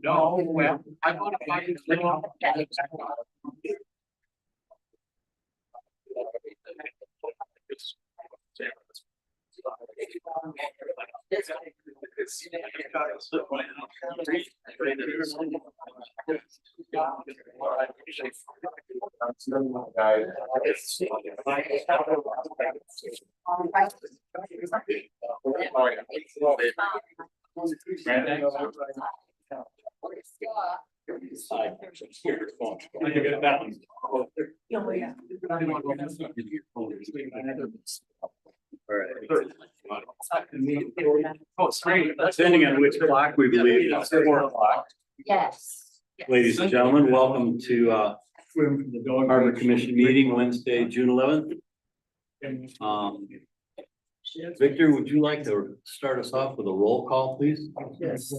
No, well, I want to find it. Depending on which clock we believe it's 4 o'clock. Yes. Ladies and gentlemen, welcome to Harbor Commission meeting Wednesday, June 11th. Victor, would you like to start us off with a roll call, please? Yes.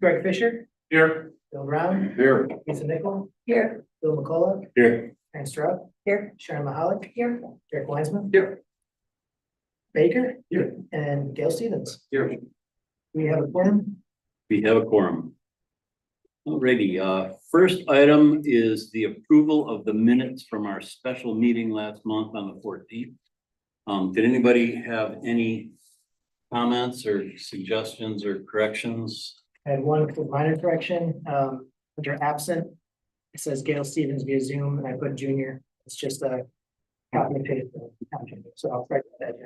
Greg Fisher, Here. Bill Brown, Here. Lisa Nichol, Here. Bill McCullough, Here. Aaron Stroud, Here. Sharon Mahalik, Here. Derek Wiseman. Here. Baker. Here. And Gail Stevens. Here. We have a quorum. We have a quorum. Alrighty, first item is the approval of the minutes from our special meeting last month on the 14th. Did anybody have any comments or suggestions or corrections? I had one minor correction, under absent. It says Gail Stevens via Zoom and I put junior. It's just a copy and paste. So I'll correct that.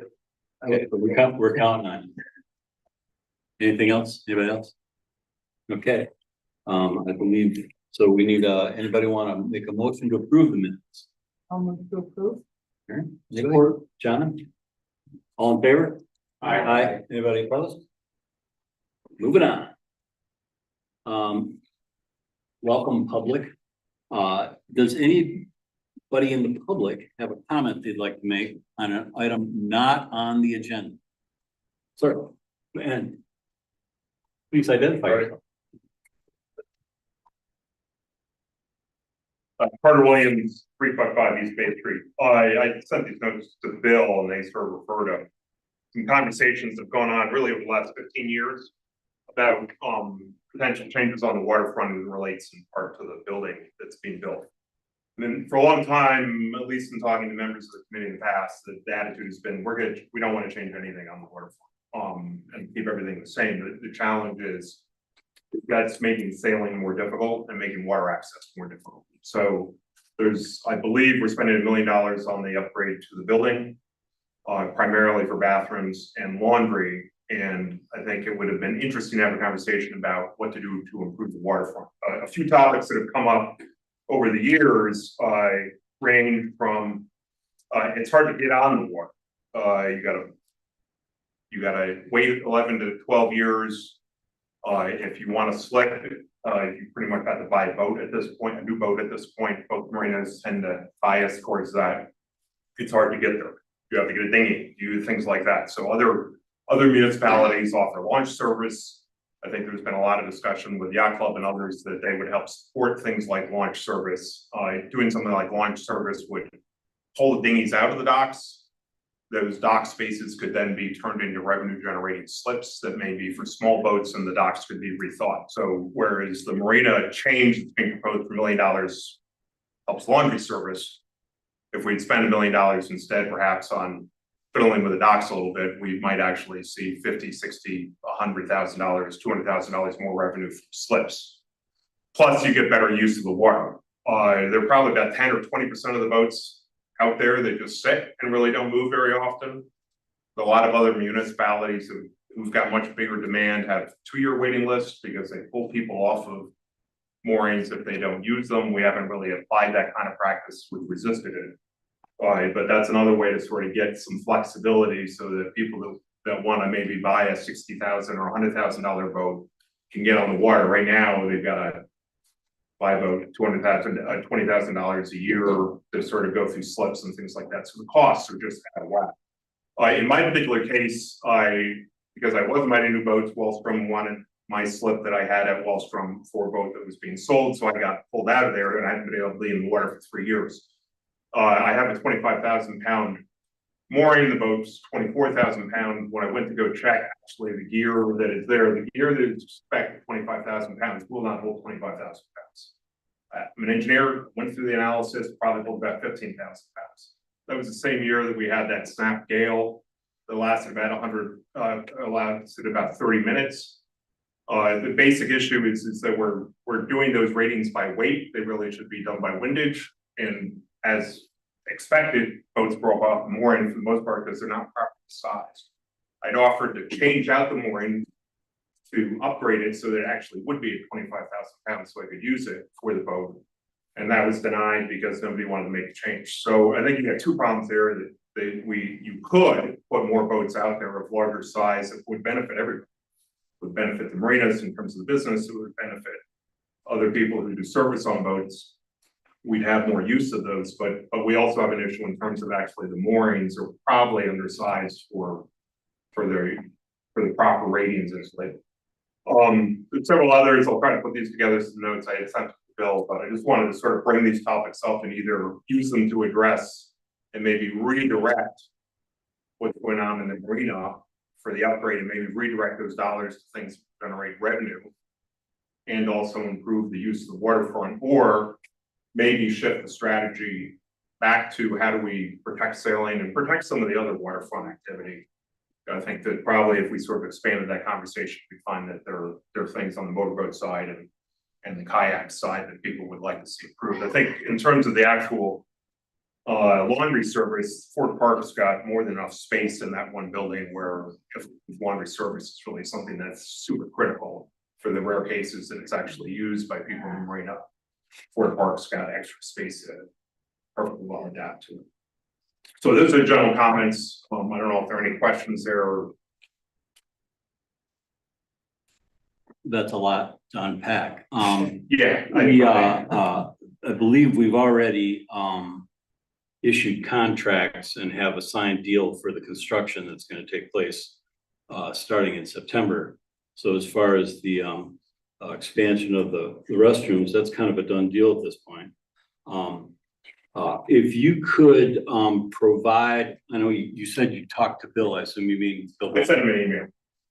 Okay, but we're counting on it. Anything else? Anybody else? Okay, I believe, so we need, anybody want to make a motion to approve the minutes? I'll move to approve. Or John? All in favor? Aye. Anybody opposed? Moving on. Welcome, public. Does anybody in the public have a comment they'd like to make on an item not on the agenda? Sir, and please identify yourself. Carter Williams, 355 East Bay Street. I sent these notes to Bill and they sort of refer to some conversations that have gone on really over the last 15 years about potential changes on the waterfront and relates in part to the building that's being built. And then for a long time, at least in talking to members of the committee in the past, the attitude has been, we're good, we don't want to change anything on the waterfront and keep everything the same. The challenge is that's making sailing more difficult and making water access more difficult. So there's, I believe we're spending $1 million on the upgrade to the building, primarily for bathrooms and laundry. And I think it would have been interesting to have a conversation about what to do to improve the waterfront. A few topics that have come up over the years range from, it's hard to get on the water. You gotta wait 11 to 12 years. If you want to slick, you pretty much have to buy a boat at this point, a new boat at this point. Both marinas tend to bias towards that. It's hard to get there. You have to get a dinghy, do things like that. So other municipalities offer launch service. I think there's been a lot of discussion with Yacht Club and others that they would help support things like launch service. Doing something like launch service would pull the dinghies out of the docks. Those dock spaces could then be turned into revenue generating slips that may be for small boats and the docks could be rethought. So whereas the marina change that's being proposed for $1 million helps laundry service, if we'd spend $1 million instead perhaps on fiddling with the docks a little bit, we might actually see $50, $60, $100,000, $200,000 more revenue from slips. Plus you get better use of the water. There are probably about 10 or 20% of the boats out there that just sit and really don't move very often. A lot of other municipalities who've got much bigger demand have 2-year waiting lists because they pull people off of moorings if they don't use them. We haven't really applied that kind of practice. We've resisted it. But that's another way to sort of get some flexibility so that people that want to maybe buy a $60,000 or $100,000 boat can get on the water. Right now, they've got to buy a boat $200,000, $20,000 a year to sort of go through slips and things like that. So the costs are just out of whack. In my particular case, because I wasn't buying new boats, Wellstrom wanted my slip that I had at Wellstrom for a boat that was being sold, so I got pulled out of there and I haven't been able to be in the water for 3 years. I have a 25,000 pound mooring, the boat's 24,000 pound. When I went to go check, actually the gear that is there, the gear that is expected 25,000 pounds will not hold 25,000 pounds. I'm an engineer, went through the analysis, probably hold about 15,000 pounds. That was the same year that we had that snap gale that lasted about 100, lasted about 30 minutes. The basic issue is that we're doing those ratings by weight. They really should be done by windage. And as expected, boats broke off the mooring for the most part because they're not properly sized. I'd offered to change out the mooring to upgrade it so that it actually would be at 25,000 pounds so I could use it for the boat. And that was denied because nobody wanted to make a change. So I think you got two problems there that you could put more boats out there of larger size that would benefit everyone. Would benefit the marinas in terms of the business, it would benefit other people who do service on boats. We'd have more use of those, but we also have an issue in terms of actually the moorings are probably undersized for the proper ratings as like. There's several others, I'll try to put these together as notes I had sent to Bill, but I just wanted to sort of bring these topics up and either use them to address and maybe redirect what's going on in the marina for the upgrade and maybe redirect those dollars to things that generate revenue and also improve the use of the waterfront, or maybe shift the strategy back to how do we protect sailing and protect some of the other waterfront activity. I think that probably if we sort of expanded that conversation, we find that there are things on the motorboat side and the kayak side that people would like to see improved. I think in terms of the actual laundry service, Fort Park's got more than enough space in that one building where if laundry service is really something that's super critical for the rare cases that it's actually used by people in the marina. Fort Park's got extra space to perfectly well adapt to. So those are general comments. I don't know if there are any questions there. Or... That's a lot to unpack. Yeah, I believe we've already issued contracts and have a signed deal for the construction that's going to take place starting in September. So as far as the expansion of the restrooms, that's kind of a done deal at this point. If you could provide, I know you said you talked to Bill, I assume you mean Bill. I sent him an email.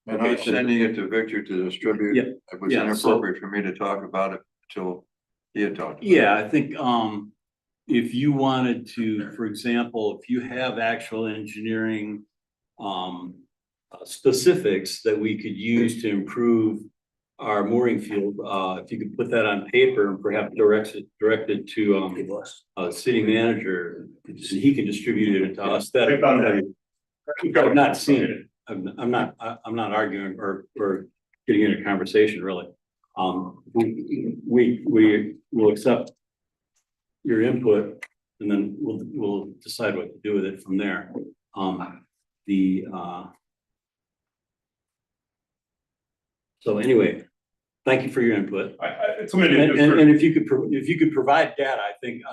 And I'm sending it to Victor to distribute. Yeah, It was yeah, inappropriate for me to talk about it until he had talked. Yeah, I think if you wanted to, for example, if you have actual engineering specifics that we could use to improve our mooring field, if you could put that on paper and perhaps direct it to city manager, he can distribute it to us. That I've done that. I've not seen it. I'm not arguing or getting into a conversation really. We will accept your input and then we'll decide what to do with it from there. So anyway, thank you for your input. It's something And if you could provide data, I think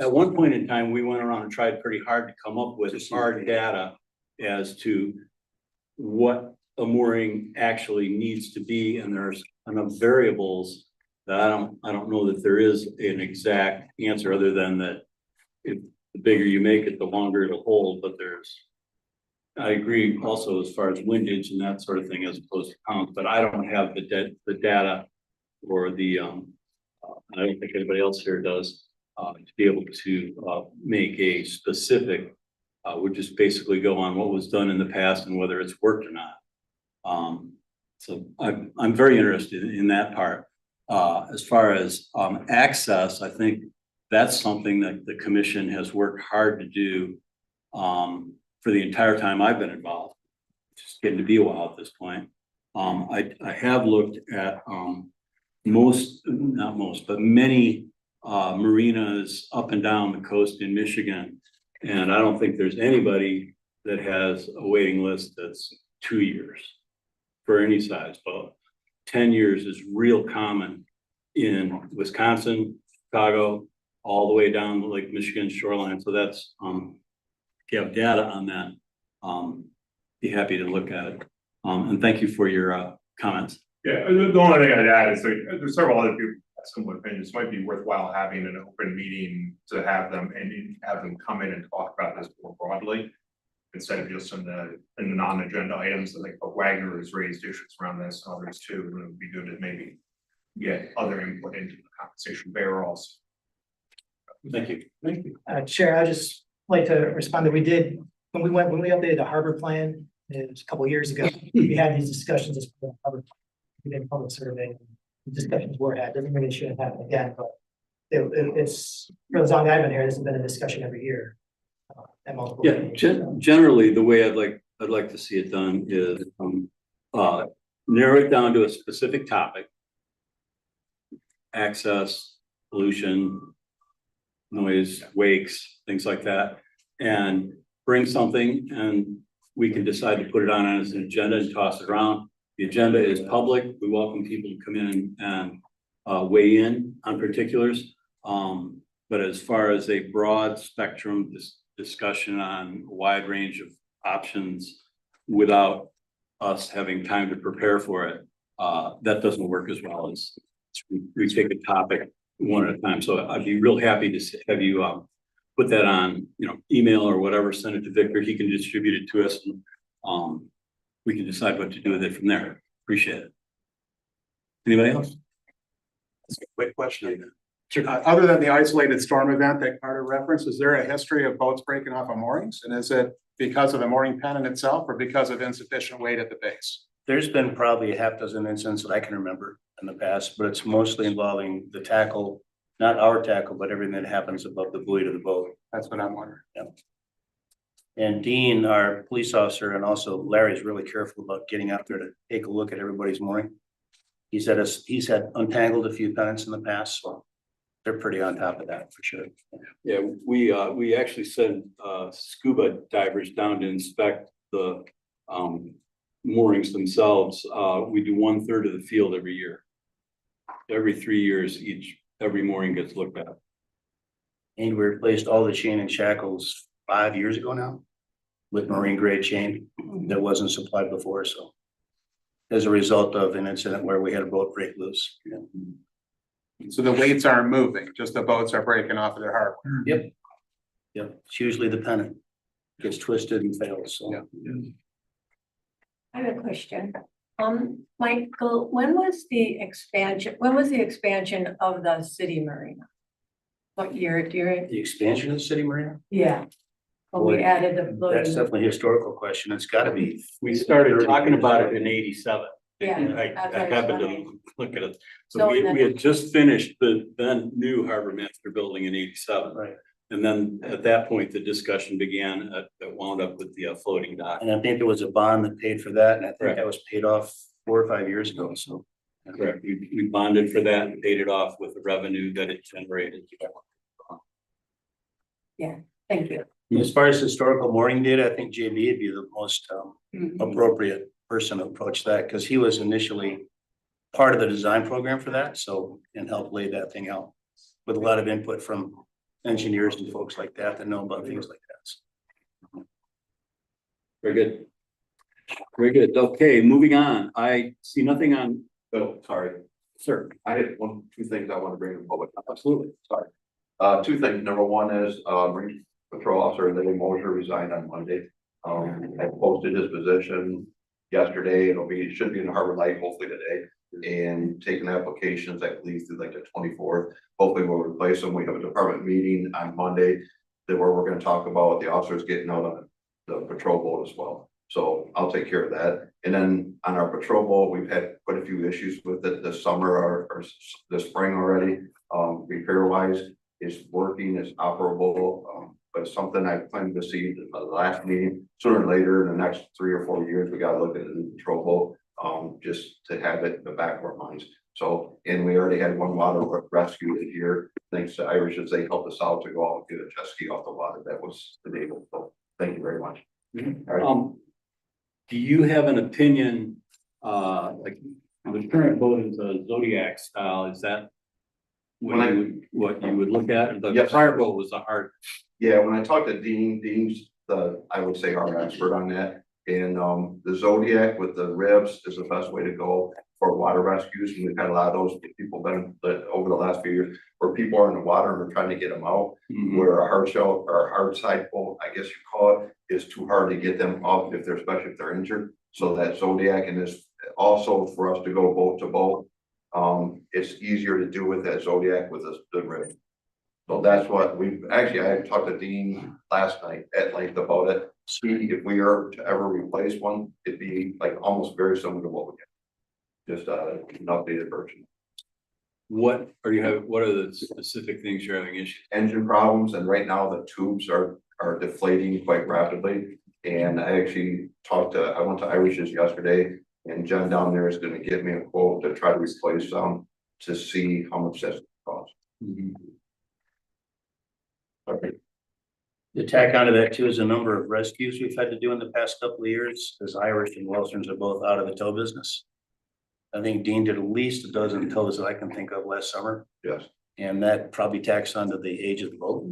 at one point in time, we went around and tried pretty hard to come up with hard data as to what a mooring actually needs to be, and there's enough variables that I don't know that there is an exact answer other than that if the bigger you make it, the longer it'll hold. But I agree also as far as windage and that sort of thing as opposed to pounds, but I don't have the data or the I don't think anybody else here does to be able to make a specific. Would just basically go on what was done in the past and whether it's worked or not. So I'm very interested in that part. As far as access, I think that's something that the commission has worked hard to do for the entire time I've been involved. It's just getting to be a while at this point. I have looked at not most, but many marinas up and down the coast in Michigan. And I don't think there's anybody that has a waiting list that's 2 years for any size boat. 10 years is real common in Wisconsin, Chicago, all the way down the Lake Michigan shoreline. So that's, if you have data on that, be happy to look at it. And thank you for your comments. Yeah, the only thing I'd add is there's several other people have similar opinions. Might be worthwhile having an open meeting to have them come in and talk about this more broadly. Instead of just in the non-agenda items. I think Wagner has raised issues around this, and others too, and it would be good to maybe get other input into the conversation there also. Thank you. Thank you. Chair, I just like to respond that we did, when we updated the harbor plan, it was a couple of years ago, we had these discussions as part of the harbor. We did a public survey, discussions were had, doesn't mean it shouldn't happen again, but it's, for as long as I've been here, this has been a discussion every year. At multiple Yeah, meetings. generally, the way I'd like to see it done is, narrow it down to a specific topic. Access, pollution, noise, wakes, things like that, and bring something, and we can decide to put it on as an agenda and toss it around. The agenda is public. We welcome people to come in and weigh in on particulars. But as far as a broad spectrum discussion on a wide range of options without us having time to prepare for it, that doesn't work as well as we take a topic one at a time. So I'd be real happy to have you put that on, email or whatever, send it to Victor. He can distribute it to us, and we can decide what to do with it from there. Appreciate it. Anybody else? That's a quick question. Other than the isolated storm event that Carter referenced, is there a history of boats breaking off of moorings? And is it because of the mooring pennant itself or because of insufficient weight at the base? There's been probably a half dozen incidents that I can remember in the past, but it's mostly involving the tackle, not our tackle, but everything that happens above the buoy to the boat. That's what I'm wondering. And Dean, our police officer, and also Larry's really careful about getting out there to take a look at everybody's mooring. He's had untangled a few pennants in the past, so they're pretty on top of that for sure. Yeah, we actually send scuba divers down to inspect the moorings themselves. We do 1/3 of the field every year. Every 3 years, every mooring gets looked at. And we replaced all the chain and shackles 5 years ago now with marine grade chain that wasn't supplied before, so. As a result of an incident where we had a boat break loose. So the weights aren't moving, just the boats are breaking off of their hardware. Yep. Yep, it's usually the pennant gets twisted and fails, so. Yeah. I have a question. Michael, when was the expansion of the city marina? What year during? The expansion of the city marina? Yeah. When we Boy, added the That's floating. definitely a historical question. It's gotta be. We started talking about it in '87. Yeah, I that's what I was happened wondering. to look at it. So So we then- had just finished the then new Harbor Master Building in '87. Right. And then at that point, the discussion began that wound up with the floating dock. And I think there was a bond that paid for that, and I think Correct. that was paid off 4 or 5 years ago, so. Correct. We bonded for that and paid it off with the revenue that it generated. Thank you. As far as historical mooring data, I think JB would be the most appropriate person to approach that, because he was initially part of the design program for that, so, and helped lay that thing out with a lot of input from engineers and folks like that know about things like that. Very good. Very good. Okay, moving on. I see nothing on, Oh, sorry. sir. I had two things I want to bring to the public. Absolutely. Sorry. Two things. Number one is, Marine Patrol Officer Larry Mosier resigned on Monday. I posted his position yesterday. It should be in the Harbor Light hopefully today. And taking applications, I believe through like the 24th. Hopefully we'll replace him. We have a department meeting on Monday where we're going to talk about the officers getting out on the patrol boat as well. So I'll take care of that. And then on our patrol boat, we've had quite a few issues with it this summer or this spring already. Repair wise, it's working, it's operable, but it's something I plan to see in the last meeting. Sooner or later, in the next 3 or 4 years, we got to look at a new patrol boat, just to have it in the back of our minds. So, and we already had one water rescue this year. Thanks to Irish as they helped us out to go out and get a jet ski off the water. That was enabled. So thank you very much. All right. Do you have an opinion, like the current boat is a Zodiac style, is that what you would look at? The Yes. prior boat was a hard, Yeah, when I talked to Dean's I would say our expert on that. And, the Zodiac with the ribs is the best way to go for water rescues. And we've had a lot of those people been, over the last few years, where people are in the water and we're trying to get them out. Where a hard shell or a hard side boat, I guess you call it, is too hard to get them up if they're, especially if they're injured. So that Zodiac, and this also for us to go boat to boat, it's easier to do with that Zodiac with the rig. So that's what we've, actually, I talked to Dean last night at length about it. See if we are to ever replace one, it'd be like almost very similar to what we get. Just an updated version. What are the specific things you're having issues? Engine problems, and right now the tubes are deflating quite rapidly. And I actually I went to Irish's yesterday, and Jen down there is gonna give me a quote to try to replace some to see how much that's cost. Okay. To tack onto that too is a number of rescues we've had to do in the past couple of years, as Irish and Wellston's are both out of the tow business. I think Dean did at least a dozen tows that I can think of last summer, Yes, and that probably tacks onto the age of the boat.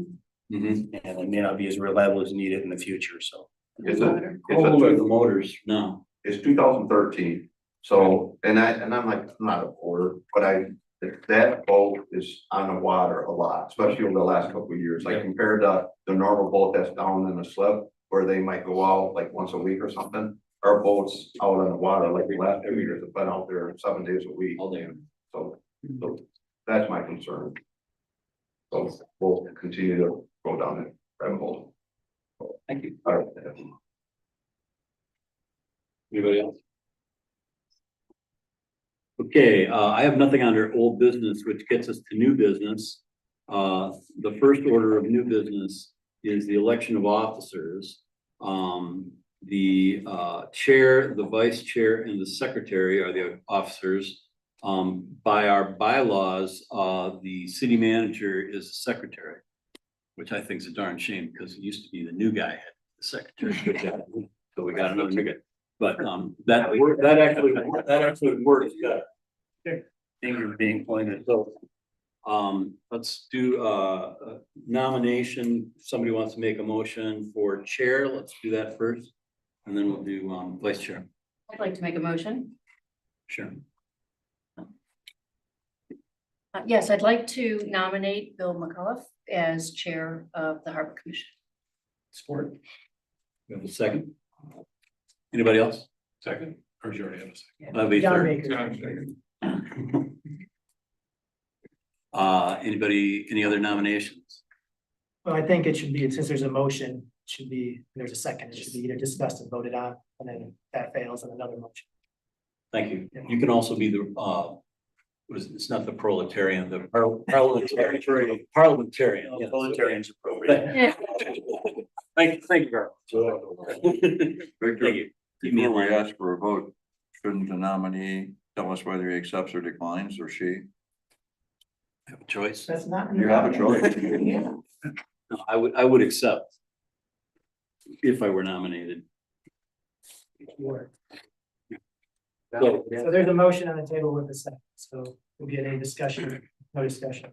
And it may not be as reliable as needed in the future, so. it's How old are the motors now? it's 2013. So, and I'm like, I'm not a porter, but that boat is on the water a lot, especially over the last couple of years, like compared to the normal boat that's down in the slip, where they might go out like once a week or something. Our boat's out on the water, like the last 2 years, have been out there 7 days a week. All day. So that's my concern. So we'll continue to go down that rabbit hole. Thank you. All right. Anybody else? Okay, I have nothing under old business, which gets us to new business. The first order of new business is the election of officers. The chair, the vice chair, and the secretary are the officers. By our bylaws, the city manager is the secretary, which I think is a darn shame, because it used to be the new guy had the secretary. Good job. So we got another new guy. But that actually works. Finger being pointed. So let's do a nomination. Somebody wants to make a motion for chair. Let's do that first. And then we'll do vice chair. I'd like to make a motion. Sure. Yes, I'd like to nominate Bill McCullough as chair of the Harbor Commission. Support. We have a second. Anybody else? Second, or you already have a second? That'll be John third. Baker. Anybody, any other nominations? Well, I think it should be, since there's a motion, it should be, there's a second, it should be either discussed and voted on, and then if that fails, and another motion. Thank you. You can also be the, it's not the proletarian, the parliamentarian. Parliamentarian. yes. Parliamentarian's appropriate. Yeah. Thank you, Carl. Thank Victor, you. Keep me in before we line. ask for a vote, shouldn't the nominee tell us whether he accepts or declines, or she? Have a choice. That's not. You have a choice. Yeah. No, I would accept if I were nominated. Sure. So, So there's a motion on the table with a second, so we'll get any discussion, no discussion.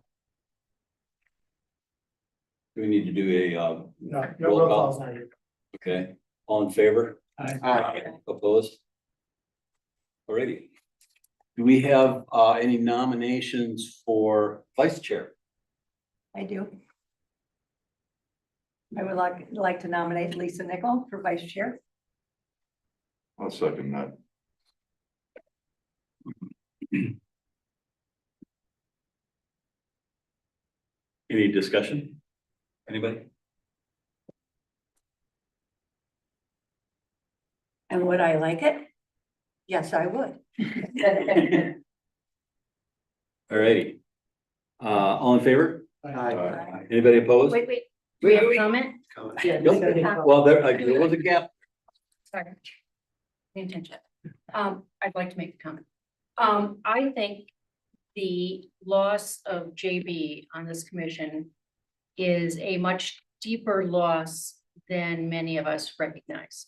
do we need to do a, No, Roll roll call. call's not here. okay, all in favor? Aye. Opposed? Alrighty. Do we have any nominations for vice chair? I do. I would like to nominate Lisa Nickel for vice chair. I'll second that. Any discussion? Anybody? And would I like it? Yes, I would. Alrighty. All in favor? Aye. Anybody opposed? Wait, do we have a comment? Yeah, Nope. it's gotta be- Well, there was a gap. Sorry. Pay attention. I'd like to make a comment. I think the loss of JB on this commission is a much deeper loss than many of us recognize.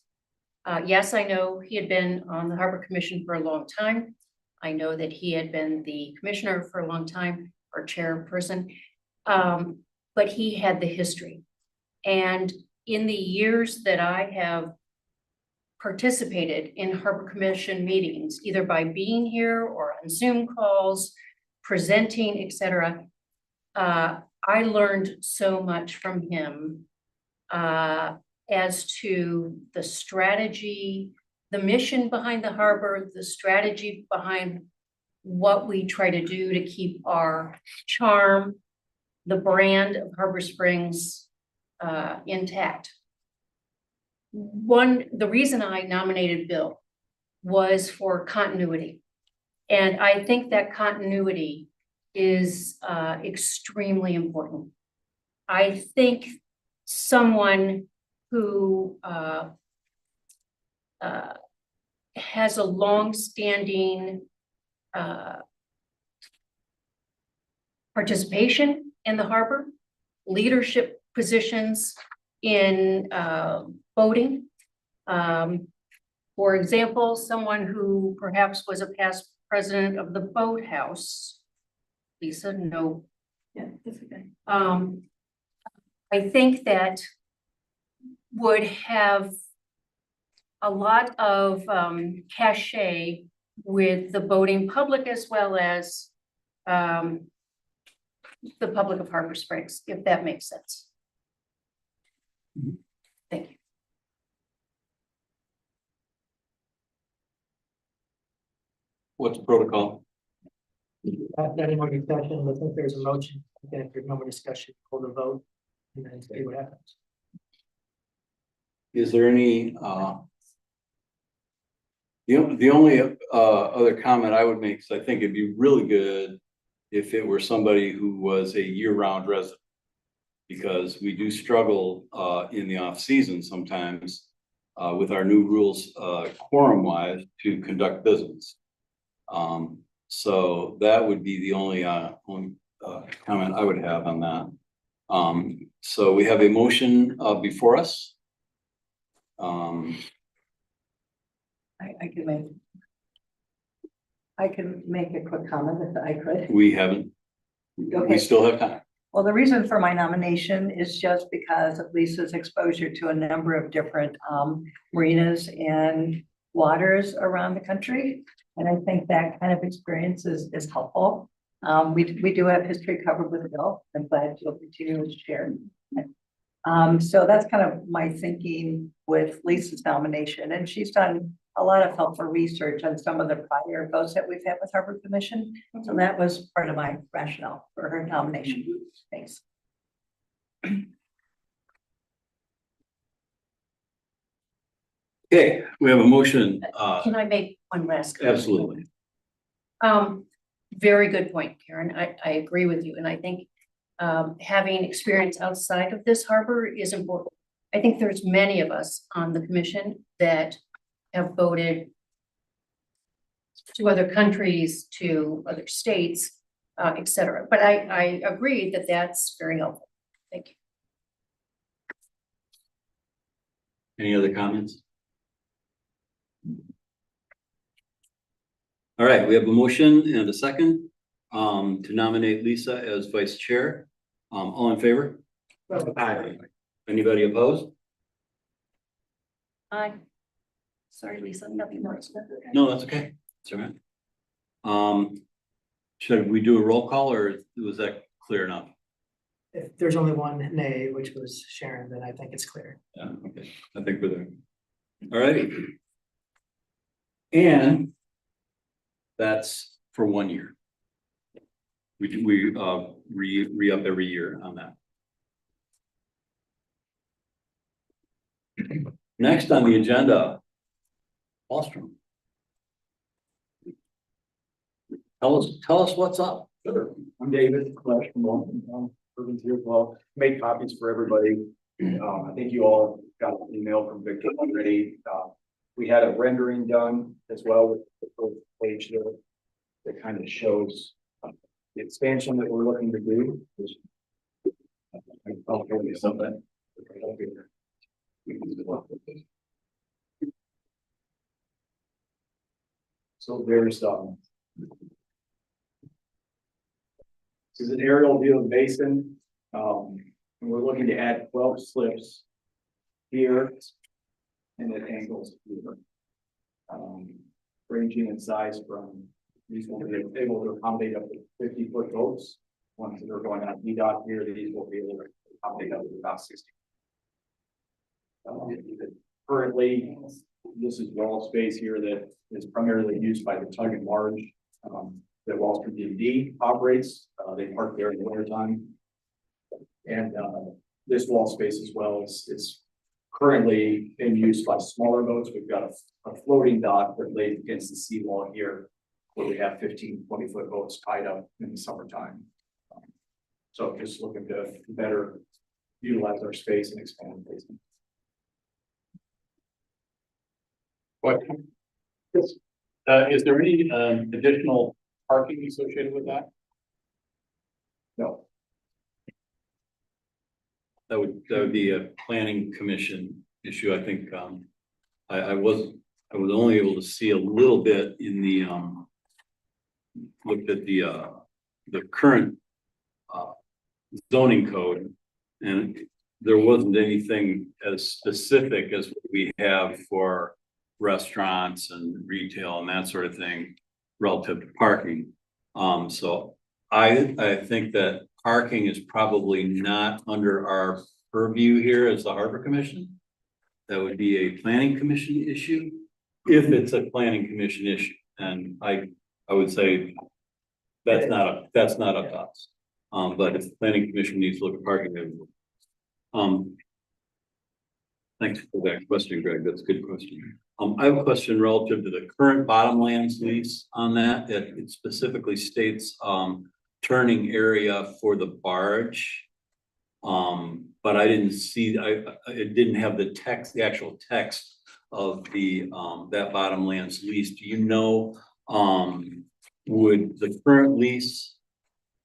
Yes, I know he had been on the Harbor Commission for a long time. I know that he had been the commissioner for a long time, or chairperson. But he had the history. And in the years that I have participated in Harbor Commission meetings, either by being here or on Zoom calls, presenting, etc. I learned so much from him as to the strategy, the mission behind the harbor, the strategy behind what we try to do to keep our charm, the brand of Harbor Springs intact. The reason I nominated Bill was for continuity. And I think that continuity is extremely important. I think someone who has a long-standing participation in the harbor, leadership positions in boating. For example, someone who perhaps was a past president of the boathouse. Lisa, no. Yeah, that's okay. I think that would have a lot of cachet with the boating public as well as the public of Harbor Springs, if that makes sense. Thank you. What's the protocol? Not any more discussion, but since there's a motion, okay, if there's no more discussion, hold the vote, and then see what happens. Is there any, the only other comment I would make is I think it'd be really good if it were somebody who was a year-round resident. Because we do struggle in the off-season sometimes with our new rules quorum-wise to conduct business. So that would be the only comment I would have on that. So we have a motion before us. I can make a quick comment if I could. We haven't, we Okay. still have time. Well, the reason for my nomination is just because of Lisa's exposure to a number of different marinas and waters around the country. And I think that kind of experience is helpful. We do have history covered with Bill. I'm glad you'll continue to share. So that's kind of my thinking with Lisa's nomination, and she's done a lot of helpful research on some of the prior votes that we've had with Harbor Commission. So that was part of my rationale for her nomination. Thanks. Okay, we have a motion. Can I make one last comment? Absolutely. Very good point, Karen. I agree with you. And I think having experience outside of this harbor is important. I think there's many of us on the commission that have voted to other countries, to other states, et cetera. But I agree that that's very helpful. Thank you. Any other comments? All right, we have a motion and a second to nominate Lisa as vice chair. All in favor? Aye. Anybody opposed? Aye. Sorry, Lisa, nothing more. No, that's okay. That's all right. Should we do a roll call or was that clear enough? If there's only one nay, which was Sharon, then I think it's clear. Yeah, okay. I think we're there. All righty. And that's for 1 year. We re-up every year on that. Next on the agenda, Ostrom. Tell us what's up. Sure. I'm David Flesh from Urban here as well. Made copies for everybody. I think you all got an email from Victor already. We had a rendering done as well with the first page there that kind of shows the expansion that we're looking to do. I'll show you something. So there's this is an aerial view of the basin. And we're looking to add 12 slips here and it angles here. Ranging in size from, these will be able to accommodate up to 50-foot boats. Ones that are going on dock here, these will be able to accommodate up to about 60. Currently, this is wall space here that is primarily used by the tug and barge that Wall Street D&D operates. They park there in the winter time. And this wall space as well is currently in use by smaller boats. We've got a floating dock that lays against the seawall here, where we have 15, 20-foot boats tied up in the summertime. So just looking to better utilize our space and expand the basement. What? Is there any additional parking associated with that? No, That would be a planning commission issue. I think, I was only able to see a little bit in the, looked at the current, zoning code, and there wasn't anything as specific as what we have for restaurants and retail and that sort of thing relative to parking. So I think that parking is probably not under our purview here as the Harbor Commission. That would be a planning commission issue, if it's a planning commission issue. And I would say that's not up to us. But if the planning commission needs to look at parking, they will. Thanks for that question, Greg. That's a good question. I have a question relative to the current bottomlands lease on that. It specifically states, turning area for the barge. But I didn't see, it didn't have the text, the actual text of the, that bottomlands lease. Do you know, would the current lease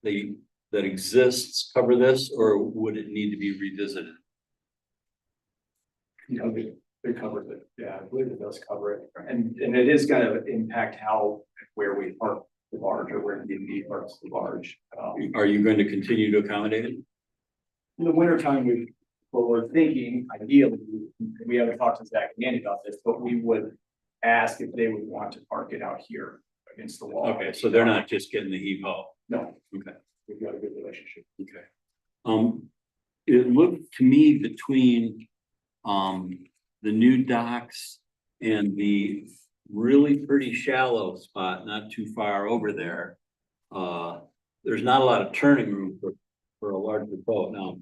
that exists cover this, or would it need to be revisited? you know, they covered it. Yeah, I believe it does cover it. And it is gonna impact how, where we park the barge, or where D&D parks the barge. Are you going to continue to accommodate it? In the winter time, we're thinking ideally, we haven't talked to Zach and Andy about this, but we would ask if they would want to park it out here against the wall. Okay, so they're not just getting the heave ho. No. Okay. We've got a good relationship. Okay. It looked to me between, the new docks and the really pretty shallow spot, not too far over there. There's not a lot of turning room for a larger boat now.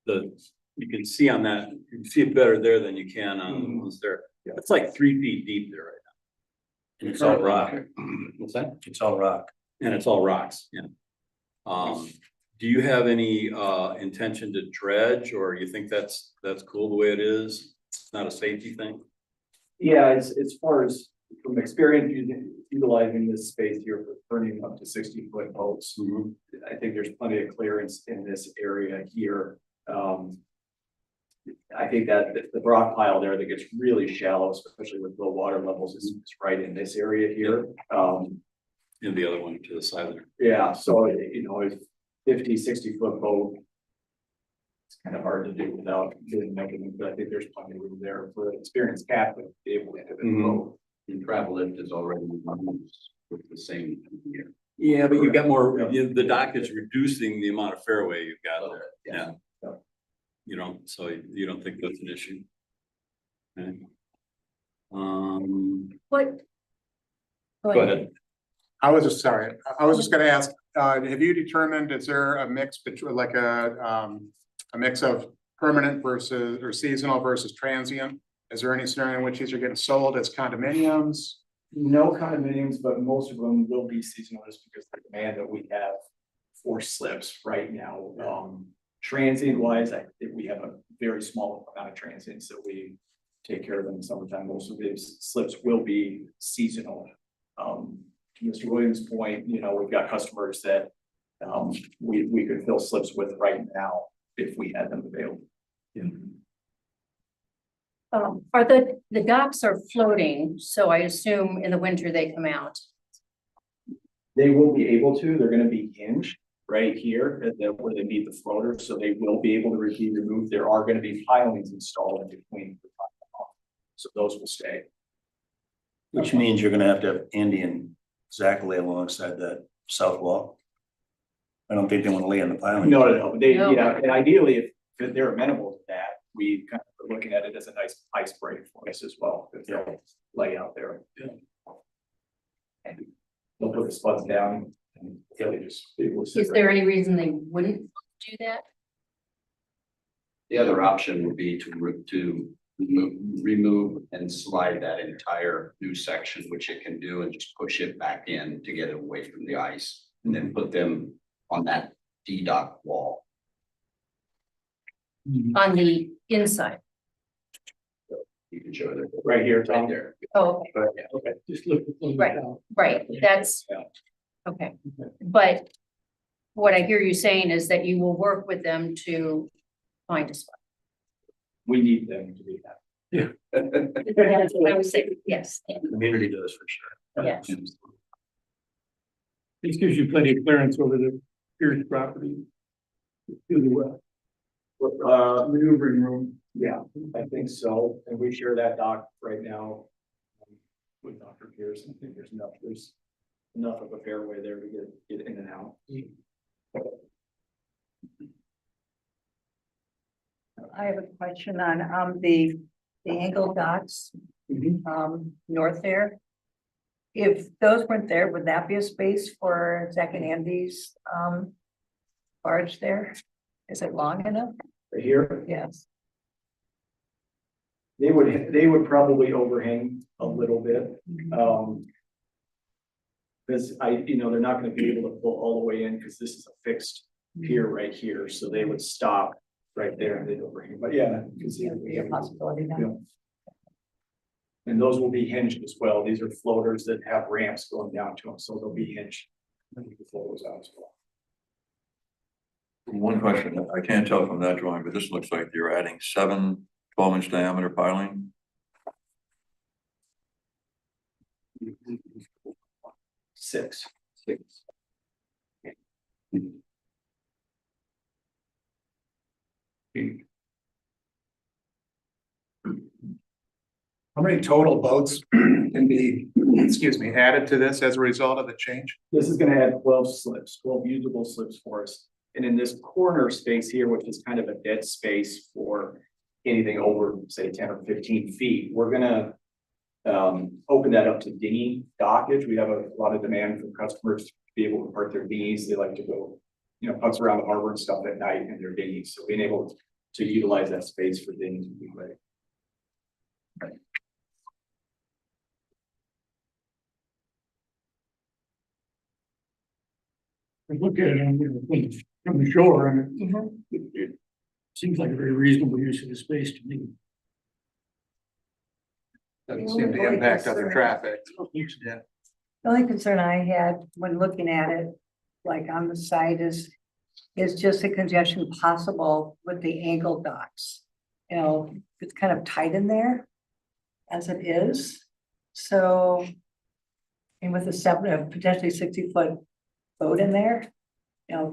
You can see on that, you can see it better there than you can on once there. It's like 3 feet deep there right now. And it's all rock. What's that? It's all rock. And it's all rocks, yeah. Do you have any intention to dredge, or you think that's cool the way it is? It's not a safety thing? Yeah, as far as from experience utilizing this space here for turning up to 60-foot boats, I think there's plenty of clearance in this area here. I think that the rock pile there that gets really shallow, especially with low water levels, is right in this area here. And the other one to the side there. Yeah, so you know, if 50, 60-foot boat, it's kind of hard to do without doing measurements, but I think there's plenty of room there for an experienced captain to be able to have it boat. The travel lift is already used with the same gear. Yeah, but you've got more, the dock is reducing the amount of fairway you've got there. Yeah. You know, so you don't think that's an issue? Okay. What? Go ahead. I was just gonna ask, have you determined, is there a mix between like a mix of permanent versus, or seasonal versus transient? Is there any scenario in which these are getting sold as condominiums? No condominiums, but most of them will be seasonal just because of the demand that we have for slips right now. Transient wise, I think we have a very small amount of transients that we take care of in the summertime. Most of these slips will be seasonal. To Mr. Williams' point, you know, we've got customers that we could fill slips with right now if we had them available. Are the docks are floating, so I assume in the winter they come out. They will be able to, they're gonna be hinged. right here, and then where they meet the floater, so they will be able to be removed. There are gonna be pilings installed in between. So those will stay. Which means you're gonna have to have Andy and Zach lay alongside that south wall. I don't think they wanna lay on the piling. No, they, No. yeah, and ideally, if they're amenable to that, we kind of are looking at it as a nice ice break for us as well, if they'll lay out there. They'll put the spuds down and they'll just be able to sit Is there any reason they wouldn't do that? The other option would be to remove and slide that entire new section, which it can do, and just push it back in to get it away from the ice. And then put them on that D-dock wall. On the inside? You can show it right here, right Tom. there. Oh, okay. Okay. Just look. Right. Right, that's, Yeah. okay, but what I hear you saying is that you will work with them to find a spot. We need them to do that. That's what I was saying, yes, Community does for sure. yes. This gives you plenty of clearance over the Pierce property. To the west, maneuvering room. Yeah, I think so, and we share that dock right now. With Dr. Pierce, I think there's enough of a fairway there to get in and out. I have a question on, the angle docks, north there. If those weren't there, would that be a space for Zach and Andy's, barge there? Is it long enough? Right here, Yes. they would probably overhang a little bit, because they're not gonna be able to pull all the way in, because this is a fixed pier right here, so they would stop right there and they'd overhang, but yeah. you can see It would be a possibility Yeah. then. And those will be hinged as well. These are floaters that have ramps going down to them, so they'll be hinged. And you can float those out as well. One question, I can't tell from that drawing, but this looks like you're adding 7 12-inch diameter piling. Six. How many total boats can be, excuse me, added to this as a result of the change? This is gonna add 12 slips, 12 usable slips for us. And in this corner space here, which is kind of a dead space for anything over, say, 10 or 15 feet, we're gonna open that up to dinghy dockage. We have a lot of demand from customers to be able to park their dinghies. They like to go, putz around the harbor and stuff at night in their dinghies. So being able to utilize that space for dinghies would be great. I look at it from the shore and it seems like a very reasonable use of the space to me. Doesn't seem to impact other traffic. The only concern I had when looking at it, like on the side is just the congestion possible with the angle docks. It's kind of tight in there as it is. So, and with a potentially 60-foot boat in there,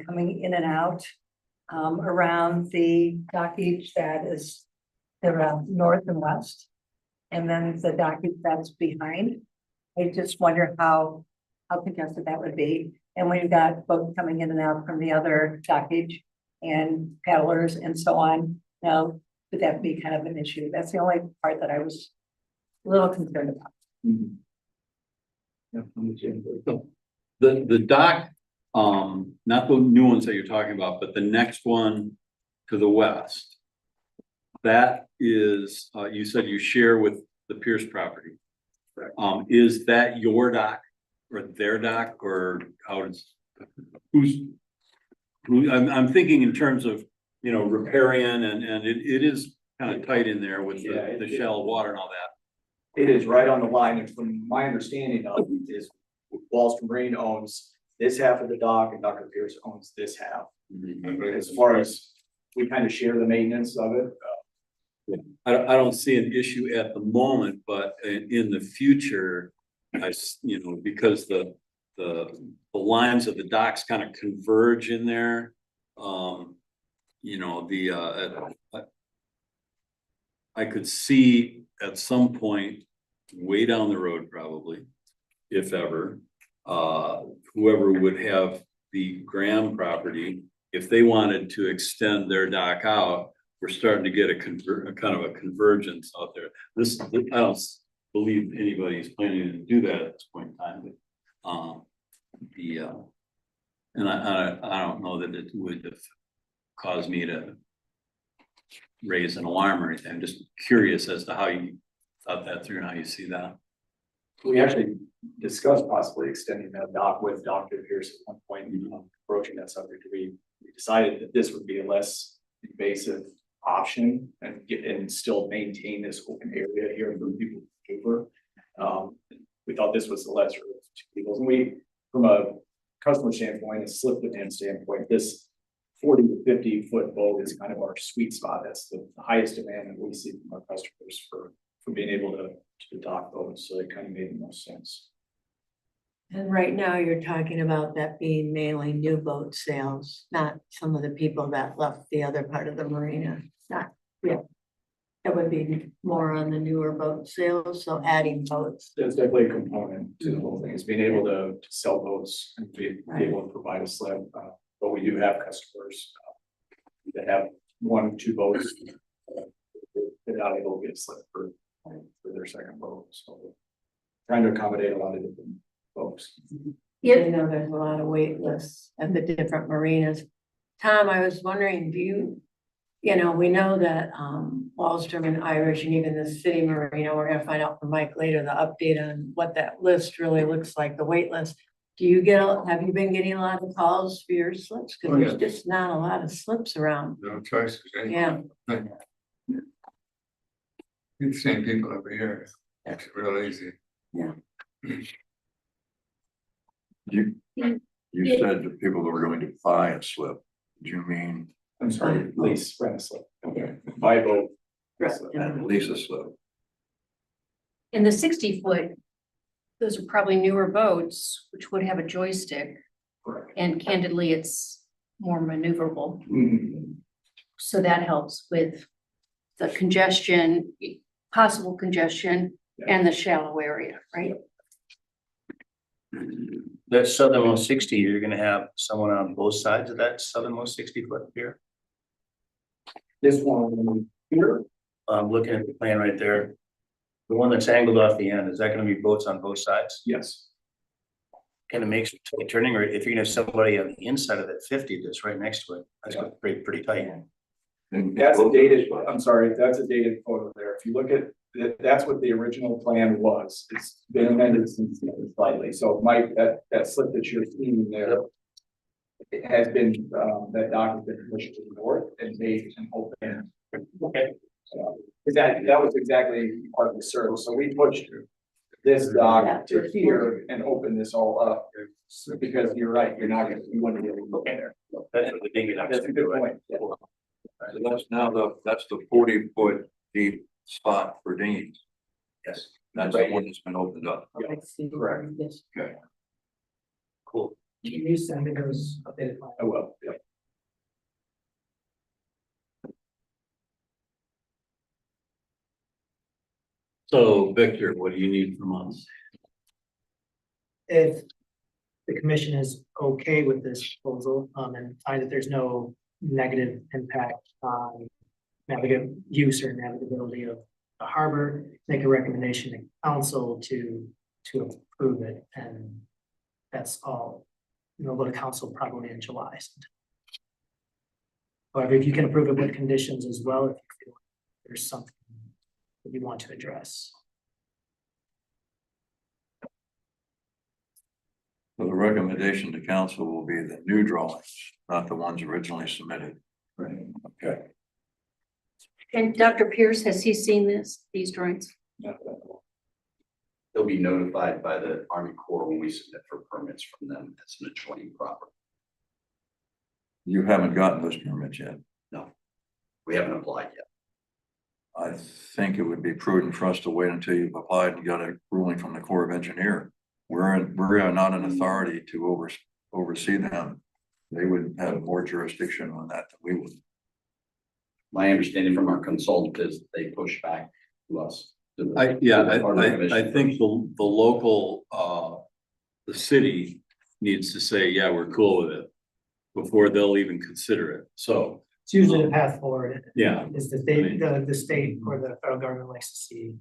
coming in and out around the dockage that is around north and west. And then the dockage that's behind. I just wonder how congested that would be. And when you've got boats coming in and out from the other dockage and paddlers and so on, would that be kind of an issue? That's the only part that I was a little concerned about. The dock, not the new ones that you're talking about, but the next one to the west. That is, you said you share with the Pierce property. Is that your dock or their dock, or how does, I'm thinking in terms of, riparian and it is kind of tight in there with the shallow water and all that. It is right on the line, and from my understanding of it is Walls Marine owns this half of the dock and Dr. Pierce owns this half. As far as we kind of share the maintenance of it. I don't see an issue at the moment, but in the future, because the the lines of the docks kind of converge in there. You know, I could see at some point, way down the road probably, if ever, whoever would have the Graham property, if they wanted to extend their dock out, we're starting to get a kind of a convergence out there. This, I don't believe anybody's planning to do that at this point in time, but, and I don't know that it would have caused me to raise an alarm or anything. I'm just curious as to how you thought that through and how you see that. We actually discussed possibly extending that dock with Dr. Pierce at one point, approaching that subject. We decided that this would be a less invasive option and still maintain this open area here for people to maneuver. We thought this was the lesser of two evils. And we, from a customer standpoint, a slip demand standpoint, this 40 to 50 foot boat is kind of our sweet spot. That's the highest demand that we see from our customers for being able to dock boats. So it kind of made the most sense. And right now you're talking about that being mainly new boat sales, not some of the people that left the other part of the marina. Not, yeah. That would be more on the newer boat sales, so adding boats. That's definitely a component to the whole thing, is being able to sell boats and be able to provide a slip. But we do have customers that have 1, 2 boats. They're not able to get a slip for their second boat. So trying to accommodate a lot of different folks. I know there's a lot of wait lists at the different marinas. Tom, I was wondering, do you know, we know that Wallstrom and Irish and even the city marina, we're gonna find out from Mike later, the update on what that list really looks like, the wait list. Do you have you been getting a lot of calls for your slips? Cause there's just not a lot of slips around. No choices. Yeah. You're the same people over here. It's real easy. Yeah. You said to people that were going to buy a slip, do you mean I'm sorry, lease, rent a slip. Okay. Buy a boat. at least a slip? In the 60-foot, those are probably newer boats, which would have a joystick, Correct. and candidly, it's more maneuverable. Mhm. So that helps with the congestion, possible congestion, and the shallow area, right? That southernmost 60, you're gonna have someone on both sides of that southernmost 60-foot pier. This one here, I'm looking at the plan right there. The one that's angled off the end, is that gonna be boats on both sides? yes. Kind of makes a turning rate, if you're gonna have somebody on the inside of that 50 that's right next to it, that's gonna be pretty tight. That's a dated, I'm sorry, that's a dated photo there. If you look at, that's what the original plan was. It's been amended since then slightly. So Mike, that slip that you're seeing there, it has been, that dock has been pushed to the north and made an open. Okay. That was exactly part of the service. So we pushed this dock to here and open this all up. Because you're right, you wouldn't be able to look in there. That's what the dinghy docks That's a can good do, right? point. Yeah. So that's now that's the 40-foot deep spot for dinghies. Yes, That's the one that's been opened up. I see. Correct. Yes. cool. Can you send me those updated plans? I will, yeah. So Victor, what do you need from us? If the commission is okay with this proposal, and find that there's no negative impact on use or navigability of the harbor, make a recommendation to council to approve it, and that's all. Go to council probably in July. However, if you can approve it with conditions as well, if you feel there's something that you want to address. So the recommendation to council will be the new drawings, not the ones originally submitted. Right. Okay. And Dr. Pierce, has he seen these drawings? They'll be notified by the Army Corps when we submit for permits from them. That's an adjoining property. You haven't gotten those permits yet. No, we haven't applied yet. I think it would be prudent for us to wait until you've applied and got a ruling from the Corps of Engineer we're not an authority to oversee them. They would have more jurisdiction on that than we would. My understanding from our consultant is they push back to us. to the- I to the Harbor think Commission the local, the city needs to say, yeah, we're cool with it. Before they'll even consider it, so, It's usually the path forward. yeah. Is the state, the state or the federal government likes to see.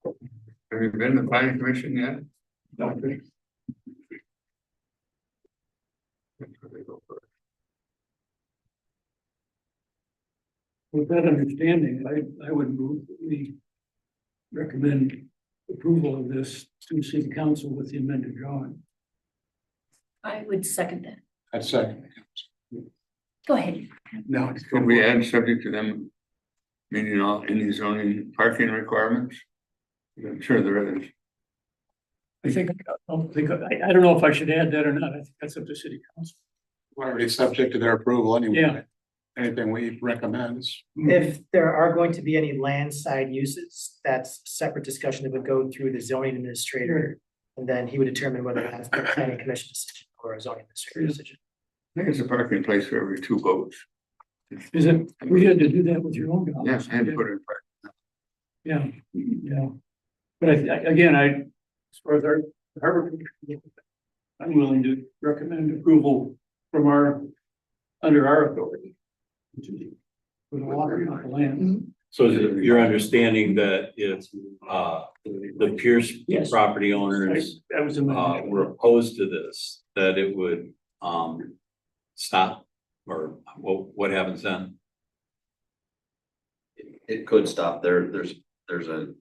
Have you been to the planning commission yet? No. With that understanding, I would move that we recommend approval of this to city council with the amended drawing. I would second that. I'd second. Go ahead. No. Could we add subject to them meeting all any zoning parking requirements? I'm sure there is. I don't know if I should add that or not. I think that's up to city council. Already subject to their approval anyway. Yeah. Anything we recommend is. If there are going to be any land side uses, that's a separate discussion that would go through the zoning administrator. And then he would determine whether that's the planning commission decision or a zoning administrator decision. I think it's a parking place for every 2 boats. Is it? We had to do that with your own guys. Yeah, I had to put it in park. Yeah, yeah. But again, as far as our harbor, I'm willing to recommend approval from under our authority. For the water, not the land. So is it your understanding that if, the Pierce Yes. property owners, That was in my. were opposed to this, that it would, stop? Or what happens then? It could stop there. There's a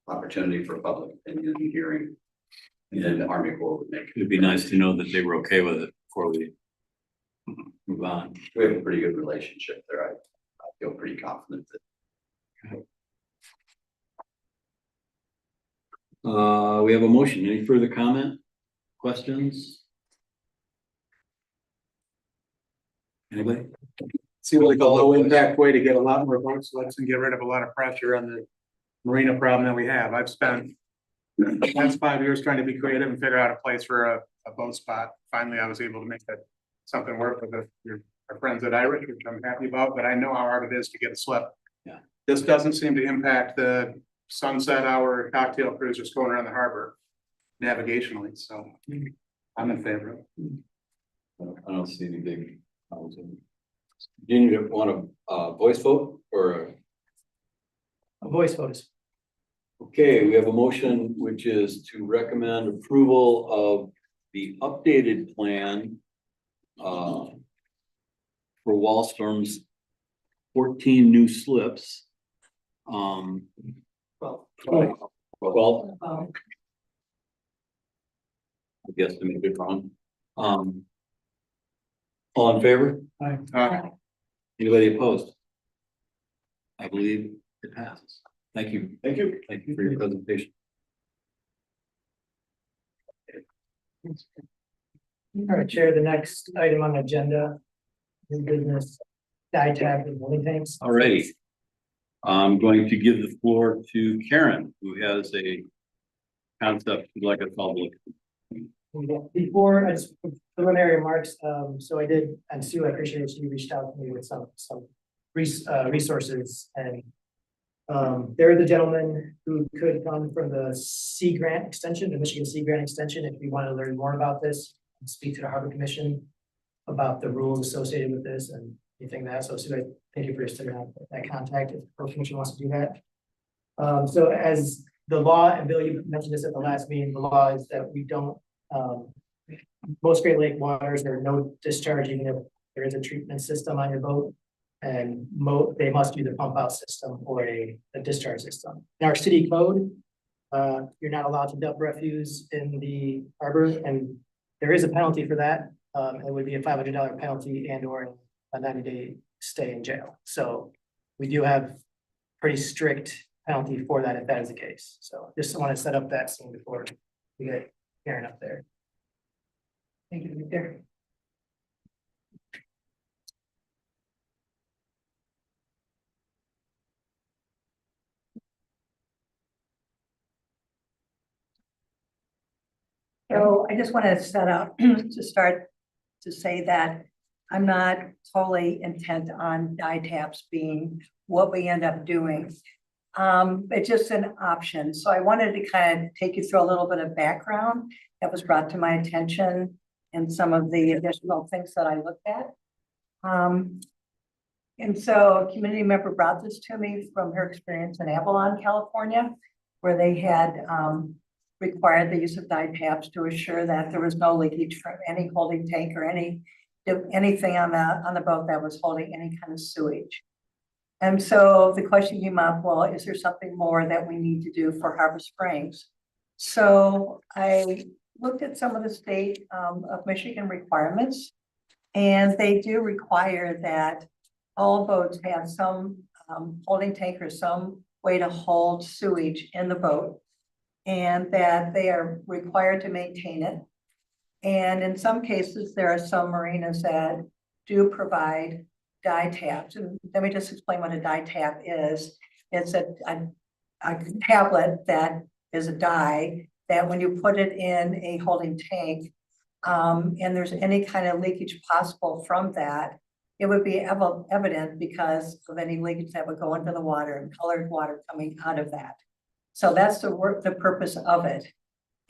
opportunity for public opinion hearing. And then the Army Corps would make. It'd be nice to know that they were okay with it before we move on. We have a pretty good relationship there. I feel pretty confident that. We have a motion. Any further comment? Questions? Anybody? Seems like a low impact way to get a lot more votes, let's and get rid of a lot of pressure on the marina problem that we have. I've spent the past 5 years trying to be creative and figure out a place for a boat spot. Finally, I was able to make something work with our friends at Irish, which I'm happy about, but I know how hard it is to get a slip. Yeah. This doesn't seem to impact the sunset hour cocktail cruisers going around the harbor navigationally, so I'm in favor of it. I don't see any big problems. Do you want a voice vote or? A voice vote. Okay, we have a motion which is to recommend approval of the updated plan for Wallstorm's 14 new slips. Well, I guess to make it wrong. All in favor? Anybody opposed? I believe it passes. Thank you. Thank you. Thank you for your presentation. All right, Chair, the next item on the agenda. New business, DITAB and voting things. Alrighty. I'm going to give the floor to Karen, who has a concept she'd like us all to look at. Before, I just preliminary remarks, so I did, and Sue, I appreciate you reached out to me with some resources and. There is a gentleman who could come from the Sea Grant Extension, the Michigan Sea Grant Extension, if you want to learn more about this. And speak to the Harbor Commission about the rules associated with this and anything that, so Sue, I thank you for sending out that contact if the Harbor Commission wants to do that. So as the law, and Bill, you mentioned this at the last meeting, the law is that we don't, most Great Lake waters, there are no discharge, even if there is a treatment system on your boat. And they must use a pump out system or a discharge system. In our city code, you're not allowed to dump refuse in the harbor, and there is a penalty for that. It would be a $500 penalty and or a 90-day stay in jail. So we do have pretty strict penalty for that if that is the case. So just want to set up that scene before we get Karen up there. Thank you, Victor. So I just want to set out to start to say that I'm not totally intent on dye taps being what we end up doing. It's just an option. So I wanted to kind of take you through a little bit of background that was brought to my attention and some of the additional things that I looked at. And so a community member brought this to me from her experience in Avalon, California, where they had required the use of dye taps to assure that there was no leakage from any holding tank or anything on the boat that was holding any kind of sewage. And so the question came up, well, is there something more that we need to do for Harbor Springs? So I looked at some of the state of Michigan requirements, and they do require that all boats have some holding tank or some way to hold sewage in the boat, and that they are required to maintain it. And in some cases, there are some marinas that do provide dye taps. And let me just explain what a dye tap is. It's a tablet that is a dye that when you put it in a holding tank, and there's any kind of leakage possible from that, it would be evident because of any leakage that would go into the water and colored water coming out of that. So that's the purpose of it.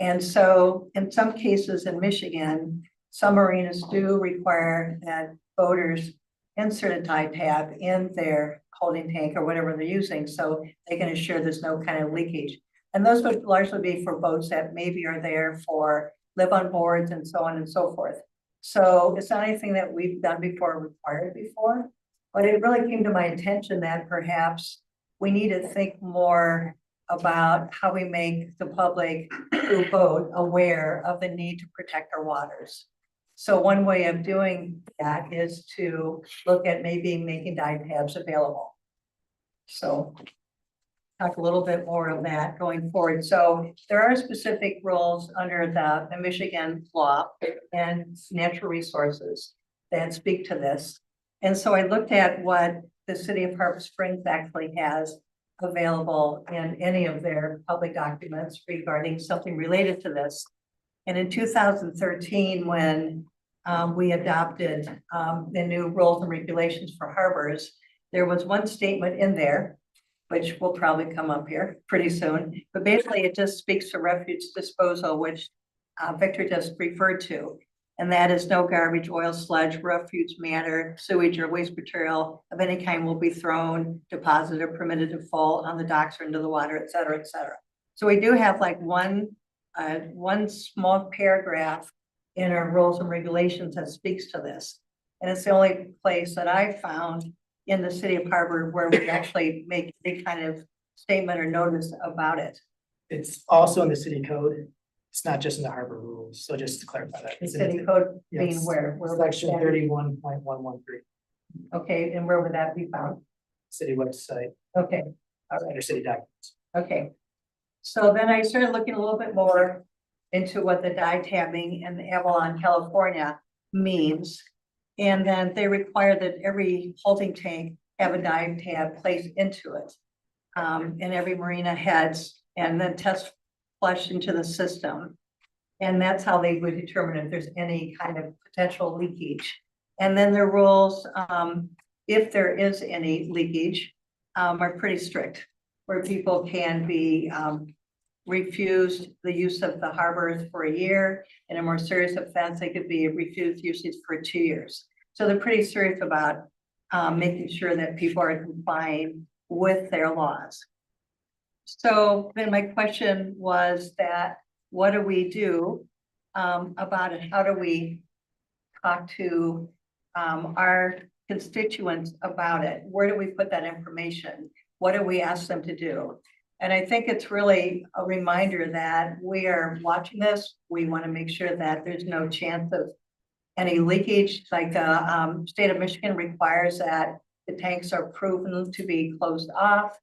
And so in some cases in Michigan, some marinas do require that boaters insert a dye tap in their holding tank or whatever they're using, so they can assure there's no kind of leakage. And those would largely be for boats that maybe are there for live on boards and so on and so forth. So it's not anything that we've done before, or required before, but it really came to my attention that perhaps we need to think more about how we make the public who vote aware of the need to protect our waters. So one way of doing that is to look at maybe making dye tabs available. So talk a little bit more of that going forward. So there are specific rules under the Michigan law and natural resources that speak to this. And so I looked at what the city of Harbor Springs actually has available in any of their public documents regarding something related to this. And in 2013, when we adopted the new rules and regulations for harbors, there was one statement in there, which will probably come up here pretty soon. But basically, it just speaks to refuge disposal, which Victor just referred to. And that is no garbage, oil, sludge, refuse matter, sewage, or waste material of any kind will be thrown, deposited, or permitted to fall on the docks or into the water, et cetera, et cetera. So we do have like one small paragraph in our rules and regulations that speaks to this. And it's the only place that I found in the city of Harbor where we actually make any kind of statement or notice about it. It's also in the city code. It's not just in the harbor rules. So just to clarify that. The city code being Yes. where? Section 31.113, Okay, and where would that be found? city website, Okay, all right. under city documents. Okay. So then I started looking a little bit more into what the dye tabbing in Avalon, California means. And then they require that every holding tank have a dye tab placed into it. And every marina heads and then test flush into the system. And that's how they would determine if there's any kind of potential leakage. And then the rules, if there is any leakage, are pretty strict, where people can be refused the use of the harbors for a year. In a more serious offense, they could be refused usage for 2 years. So they're pretty serious about making sure that people are complying with their laws. So then my question was that, what do we do about it? How do we talk to our constituents about it? Where do we put that information? What do we ask them to do? And I think it's really a reminder that we are watching this. We want to make sure that there's no chance of any leakage, like the state of Michigan requires that the tanks are proven to be closed off.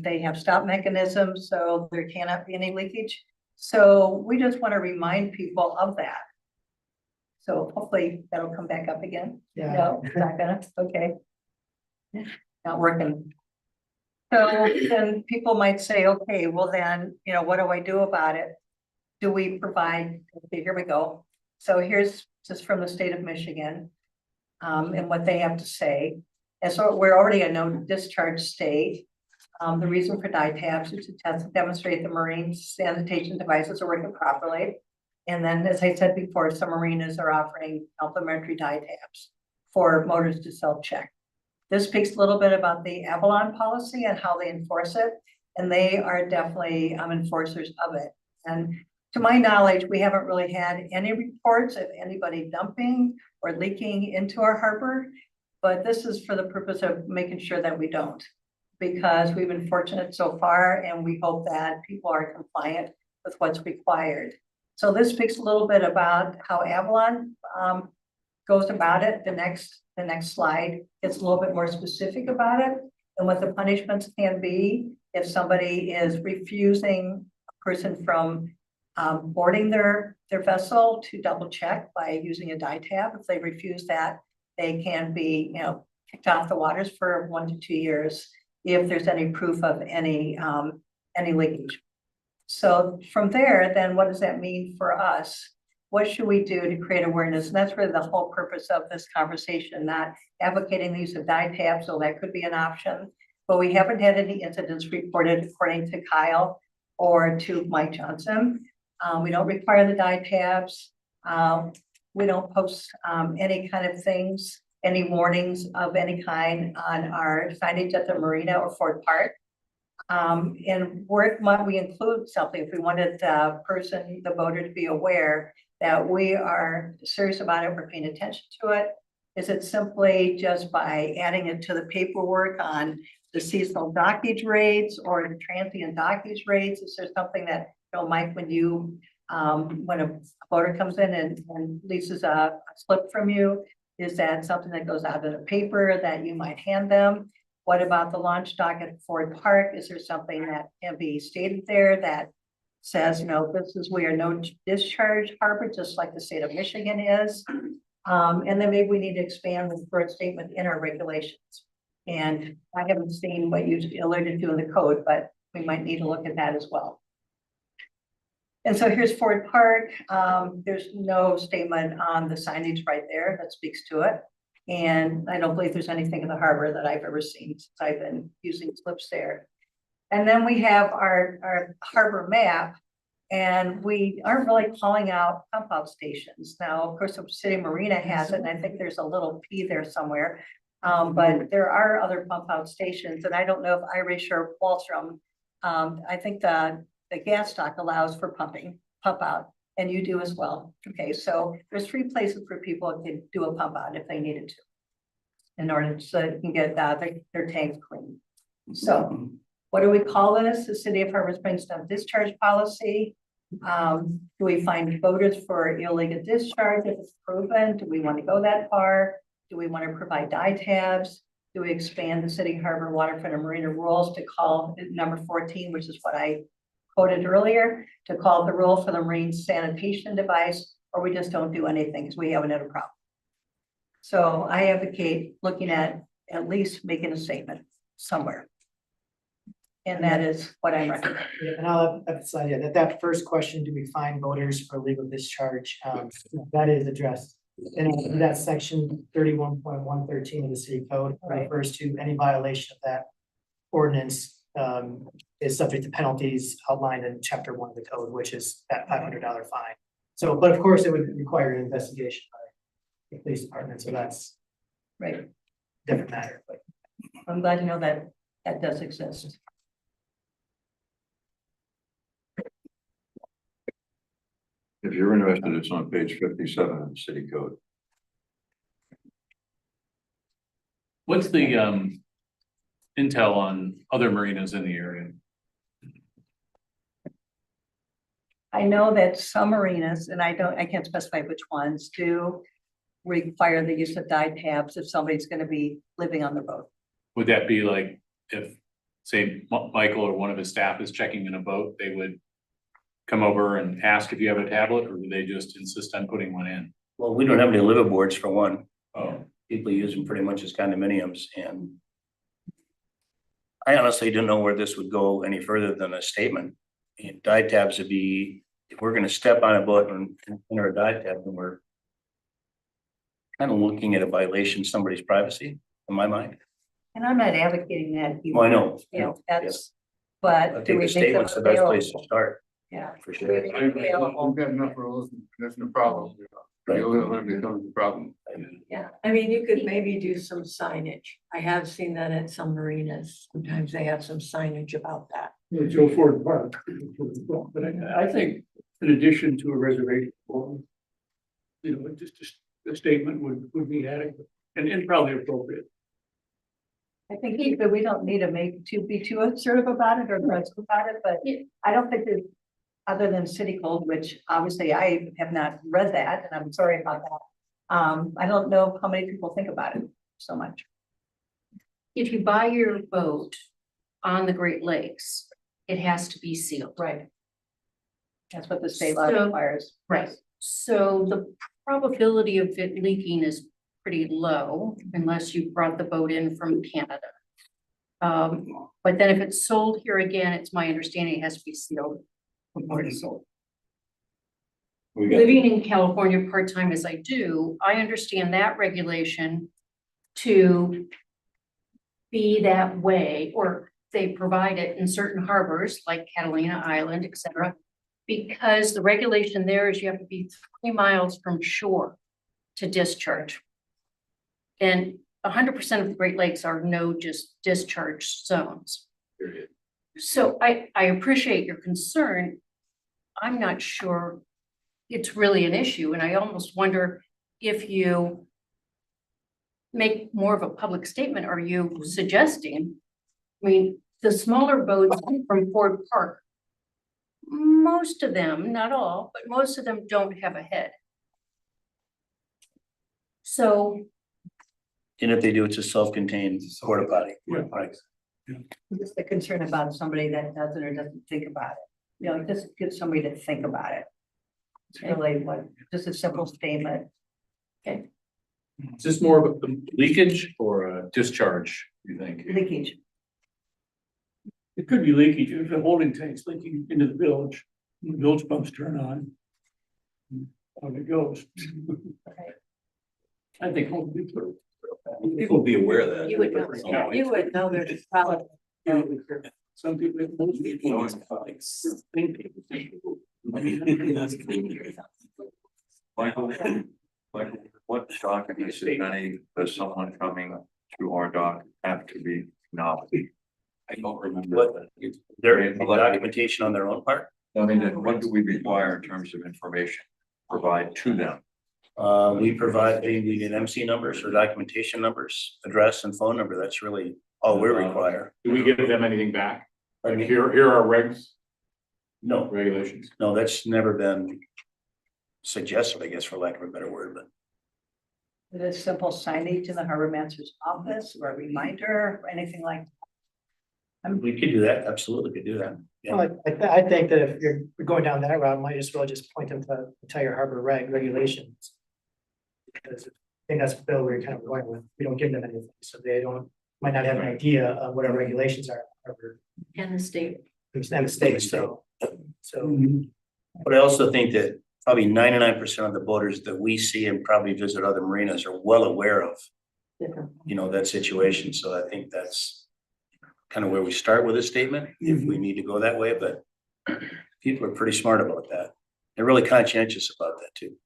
They have stop mechanisms, so there cannot be any leakage. So we just want to remind people of that. So hopefully that'll come back up again. Yeah. No, it's not gonna, okay. Not working. So then people might say, okay, well then, what do I do about it? do we provide, okay, here we go. So here's just from the state of Michigan. And what they have to say. And so we're already a no discharge state. The reason for DITABs is to test and demonstrate the marine sanitation devices are working properly. And then, as I said before, some marinas are offering complimentary DITABs for motors to self-check. This speaks a little bit about the Avalon policy and how they enforce it. And they are definitely enforcers of it. And to my knowledge, we haven't really had any reports of anybody dumping or leaking into our harbor. But this is for the purpose of making sure that we don't, because we've been fortunate so far and we hope that people are compliant with what's required. So this speaks a little bit about how Avalon goes about it. The next slide gets a little bit more specific about it and what the punishments can be if somebody is refusing a person from boarding their vessel to double check by using a DITAB. If they refuse that, they can be, kicked off the waters for 1 to 2 years if there's any proof of any leakage. So from there, then what does that mean for us? What should we do to create awareness? And that's really the whole purpose of this conversation, not advocating the use of DITAB, so that could be an option. But we haven't had any incidents reported according to Kyle or to Mike Johnson. We don't require the DITABs. We don't post any kind of things, any warnings of any kind on our signage at the marina or Ford Park. And where might we include something if we wanted the person, the voter, to be aware that we are serious about it, we're paying attention to it? Is it simply just by adding it to the paperwork on the seasonal dockage rates or the transient dockage rates? Is there something that, Mike, when you when a voter comes in and leases a slip from you, is that something that goes out in a paper that you might hand them? What about the launch dock at Ford Park? Is there something that can be stated there that says, this is, we are no discharge harbor, just like the state of Michigan is? And then maybe we need to expand the first statement in our regulations. And I haven't seen what you alluded to in the code, but we might need to look at that as well. And so here's Ford Park. There's no statement on the signage right there that speaks to it. And I don't believe there's anything in the harbor that I've ever seen since I've been using slips there. And then we have our harbor map, and we aren't really calling out pump out stations. Now, of course, the city marina has it, and I think there's a little P there somewhere. But there are other pump out stations, and I don't know if Irish or Wallstrom. I think the gas stock allows for pump out, and you do as well. Okay, so there's 3 places for people to do a pump out if they needed to, in order so they can get their tanks clean. So what do we call this? The City of Harbor Springs discharge policy. Do we find voters for illegal discharge if it's proven? Do we want to go that far? Do we want to provide DITABs? Do we expand the city harbor waterfront and marina rules to call number 14, which is what I quoted earlier, to call the rule for the marine sanitation device, or we just don't do anything because we haven't had a problem? So I advocate looking at least making a statement somewhere. And that is what I recommend. Yeah, and I'll emphasize that first question, do we find voters for legal discharge? That is addressed in that section 31.113 of the city code. Refers to any violation of that ordinance is subject to penalties outlined in chapter 1 of the code, which is that $500 fine. So, but of course, it would require an investigation by the police department. So that's right, a different matter. But I'm glad to know that that does exist. If you're interested, it's on page 57 of the city code. What's the intel on other marinas in the area? I know that some marinas, and I can't specify which ones, do require the use of DITABs if somebody's going to be living on the boat. Would that be like if, say, Michael or one of his staff is checking in a boat, they would come over and ask if you have a tablet, or do they just insist on putting one in? Well, we don't have any liveaboards for one. Oh, People use them pretty much as condominiums, and I honestly don't know where this would go any further than a statement. DITABs would be if we're gonna step on a boat and enter a dive tap, then we're kind of looking at a violation of somebody's privacy, in my mind. And I'm not advocating that. either. Well, I know. You know, Yes. that's, I but do think we the make them statement's the best place to available? start, Yeah. for Do sure. we make them available? We've got enough rules, that's no problem. Right. When it becomes a problem. Yeah, I mean, you could maybe do some signage. I have seen that at some marinas. Sometimes they have some signage about that. Joe Ford Park. But I think in addition to a reservation form, you know, just a statement would be adequate and probably appropriate. I think either we don't need to be too assertive about it or aggressive about it, but I don't think there's, other than City Code, which obviously I have not read that, and I'm sorry about that. I don't know how many people think about it so much. If you buy your boat on the Great Lakes, it has to be sealed. Right. That's what the state law So- requires. Right. So the probability of it leaking is pretty low unless you brought the boat in from Canada. But then if it's sold here again, it's my understanding it has to be sealed before it's sold. We got, Living in California part-time as I do, I understand that regulation to be that way, or they provide it in certain harbors like Catalina Island, et cetera. Because the regulation there is you have to be 3 miles from shore to discharge. And 100% of the Great Lakes are no discharge zones. period. So I appreciate your concern. I'm not sure it's really an issue, and I almost wonder if you make more of a public statement, are you suggesting? I mean, the smaller boats from Ford Park, most of them, not all, but most of them don't have a head. So And if they do, it's a self-contained porta potty. Yeah. Right. Just a concern about somebody that doesn't or doesn't think about it. You know, just get somebody to think about it. It's really what, just a simple statement. Is this more of a leakage or a discharge, you think? Leakage. It could be leakage, if the holding tank's leaking into the village, and the village pumps turn on. On it goes. I think hopefully. People be aware of that. You would know there's a problem. Some people, most people. Michael, what documents, if any, does someone coming to our dock have to be acknowledged? I don't remember. What, their documentation on their own part? I mean, then what do we require in terms of information provide to them? We provide, they need MC numbers or documentation numbers, address and phone number. That's really all we require. Do we give them anything back? Pardon me? Here are regs, No, regulations. no, that's never been suggested, I guess, for lack of a better word, but Is it simple signage in the harbor master's office or a reminder or anything like? we could do that. Absolutely could do that. Yeah. Well, I think that if you're going down that route, might as well just point them to the entire harbor regulations. Because I think that's the bill we're kind of going with. We don't give them anything, so they might not have an idea of what our regulations are. And the state. And the state, so. But I also think that probably 99% of the boaters that we see and probably visit other marinas are well aware of, Different. you know, that situation. So I think that's kind of where we start with a statement, if we need to go that way, but people are pretty smart about that. They're really conscientious about that too.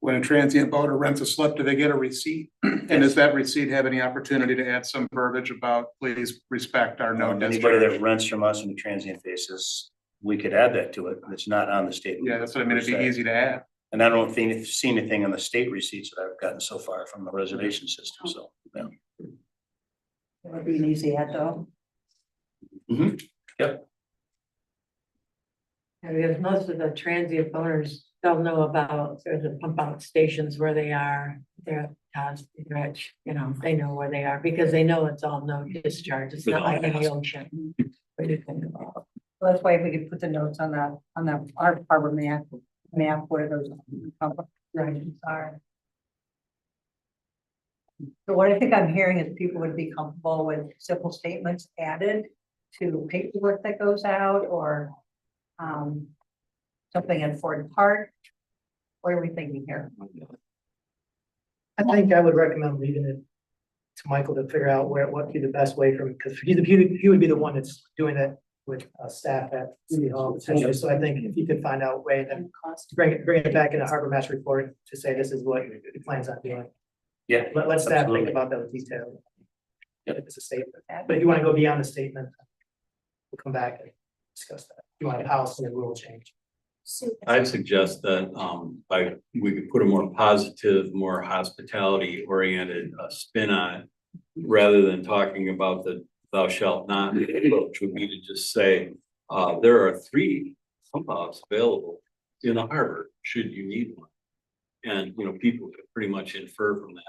When a transient boater rents a slip, do they get a receipt? And does that receipt have any opportunity to add some verbiage about please respect our no Anybody discharge? that rents from us on a transient basis, we could add that to it. It's not on the statement. Yeah, that's what I mean. It'd be easy to add. And I don't think, see anything on the state receipts that I've gotten so far from the reservation system, so, yeah. It would be an easy add though. Yep. And because most of the transient owners don't know about, there's a pump out stations where they are, they're, rich, you know, they know where they are, because they know it's all no discharge, it's not like in the ocean. What do you think about? Well, that's why we could put the notes on our harbor map where those regulations are. So what I think I'm hearing is people would be comfortable with simple statements added to paperwork that goes out or, something in Ford Park? What are we thinking here? I think I would recommend leaving it to Michael to figure out what would be the best way from, because he would be the one that's doing that with staff at City Hall essentially. So I think if you could find out a way, then bring it back in a harbor master report to say this is what he plans on doing. Yeah. Let staff think absolutely. about those details. Yep. If it's a statement, but if you want to go beyond the statement, we'll come back and discuss that. If you want a policy and rule change. I'd suggest that, we could put a more positive, more hospitality oriented, spin on it. Rather than talking about the thou shalt not approach, would be to just say, there are 3 pump outs available in the harbor, should you need one. And, people could pretty much infer from that.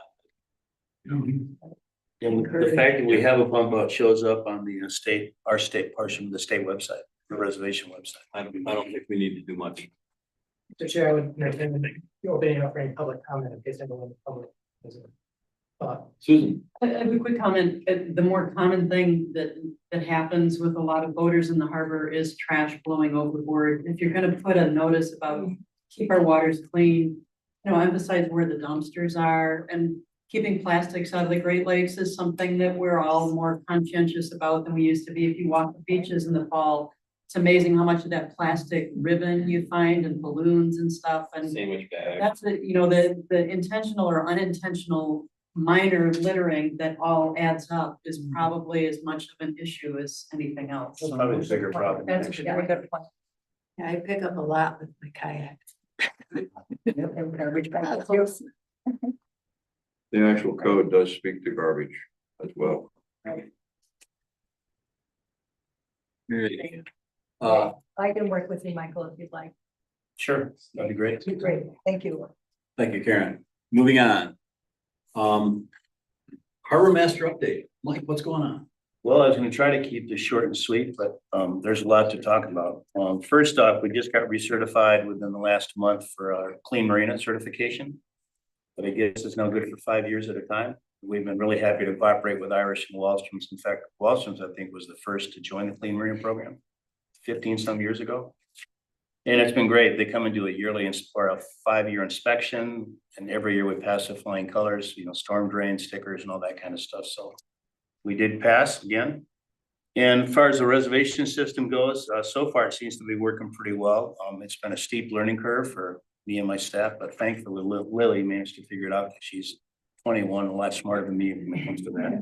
And the fact that we have a bump out shows up on the our state portion of the state website, the reservation website. I don't think we need to do much. So Chair, I would recommend you opening up for any public comment in case anyone in the public has a thought. Susan? I have a quick comment. The more common thing that happens with a lot of boaters in the harbor is trash blowing overboard. If you're gonna put a notice about keep our waters clean, emphasize where the dumpsters are, and keeping plastics out of the Great Lakes is something that we're all more conscientious about than we used to be. If you walk the beaches in the fall, it's amazing how much of that plastic ribbon you find and balloons and stuff, and Sandwich bag. that's the intentional or unintentional minor littering that all adds up is probably as much of an issue as anything else. That's probably the bigger problem. That's a actually. very good point. Yeah, I pick up a lot with my kayak. Garbage bags, too. The actual code does speak to garbage as well. I can work with you, Michael, if you'd like. Sure, that'd be great. Great, thank you. Thank you, Karen. Moving on. Harbor Master update. Mike, what's going on? Well, I was gonna try to keep this short and sweet, but there's a lot to talk about. First off, we just got recertified within the last month for our Clean Marina certification. But I guess it's now good for 5 years at a time. We've been really happy to cooperate with Irish and Wallstrom's. In fact, Wallstrom's, I think, was the first to join the Clean Marina program 15 some years ago. And it's been great. They come and do a yearly or a 5-year inspection, and every year we pass the flying colors, storm drain stickers and all that kind of stuff. So we did pass again. And as far as the reservation system goes, so far it seems to be working pretty well. It's been a steep learning curve for me and my staff, but thankfully Lily managed to figure it out. She's 21, a lot smarter than me when it comes to that.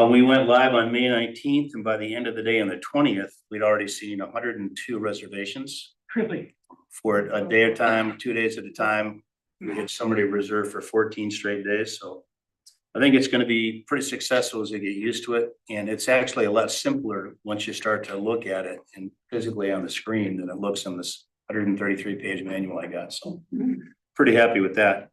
We went live on May 19th, and by the end of the day on the 20th, we'd already seen 102 reservations. Really? For a day at a time, 2 days at a time. We had somebody reserved for 14 straight days, so I think it's gonna be pretty successful as they get used to it. And it's actually a lot simpler once you start to look at it and physically on the screen than it looks on this 133-page manual I got, so pretty happy with that.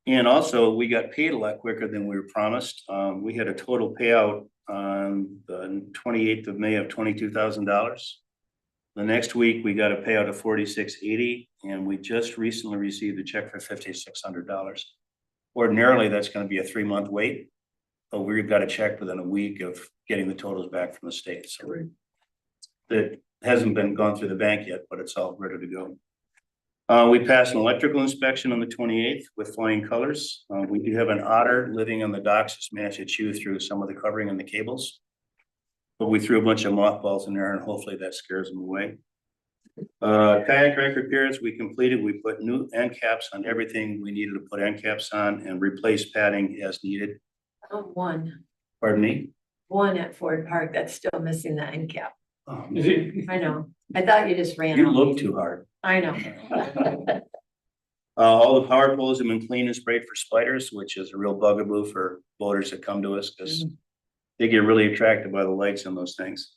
And also, we got paid a lot quicker than we were promised. We had a total payout on the 28th of May of $22,000. The next week, we got a payout of $46.80, and we just recently received a check for $5,600. Ordinarily, that's going to be a 3-month wait, but we've got a check within a week of getting the totals back from the state. So that hasn't been gone through the bank yet, but it's all ready to go. We passed an electrical inspection on the 28th with flying colors. We do have an otter living on the docks that's managed to chew through some of the covering and the cables. But we threw a bunch of mothballs in there and hopefully that scares them away. Kayak rack repairs we completed. We put new end caps on everything we needed to put end caps on and replace padding as needed. One Pardon me? at Ford Park that's still missing the end cap. Is it? I know. I thought you just ran. You out. look too hard. I know. All the power poles have been cleaned and sprayed for spiders, which is a real bugaboo for boaters that come to us because they get really attracted by the lights on those things.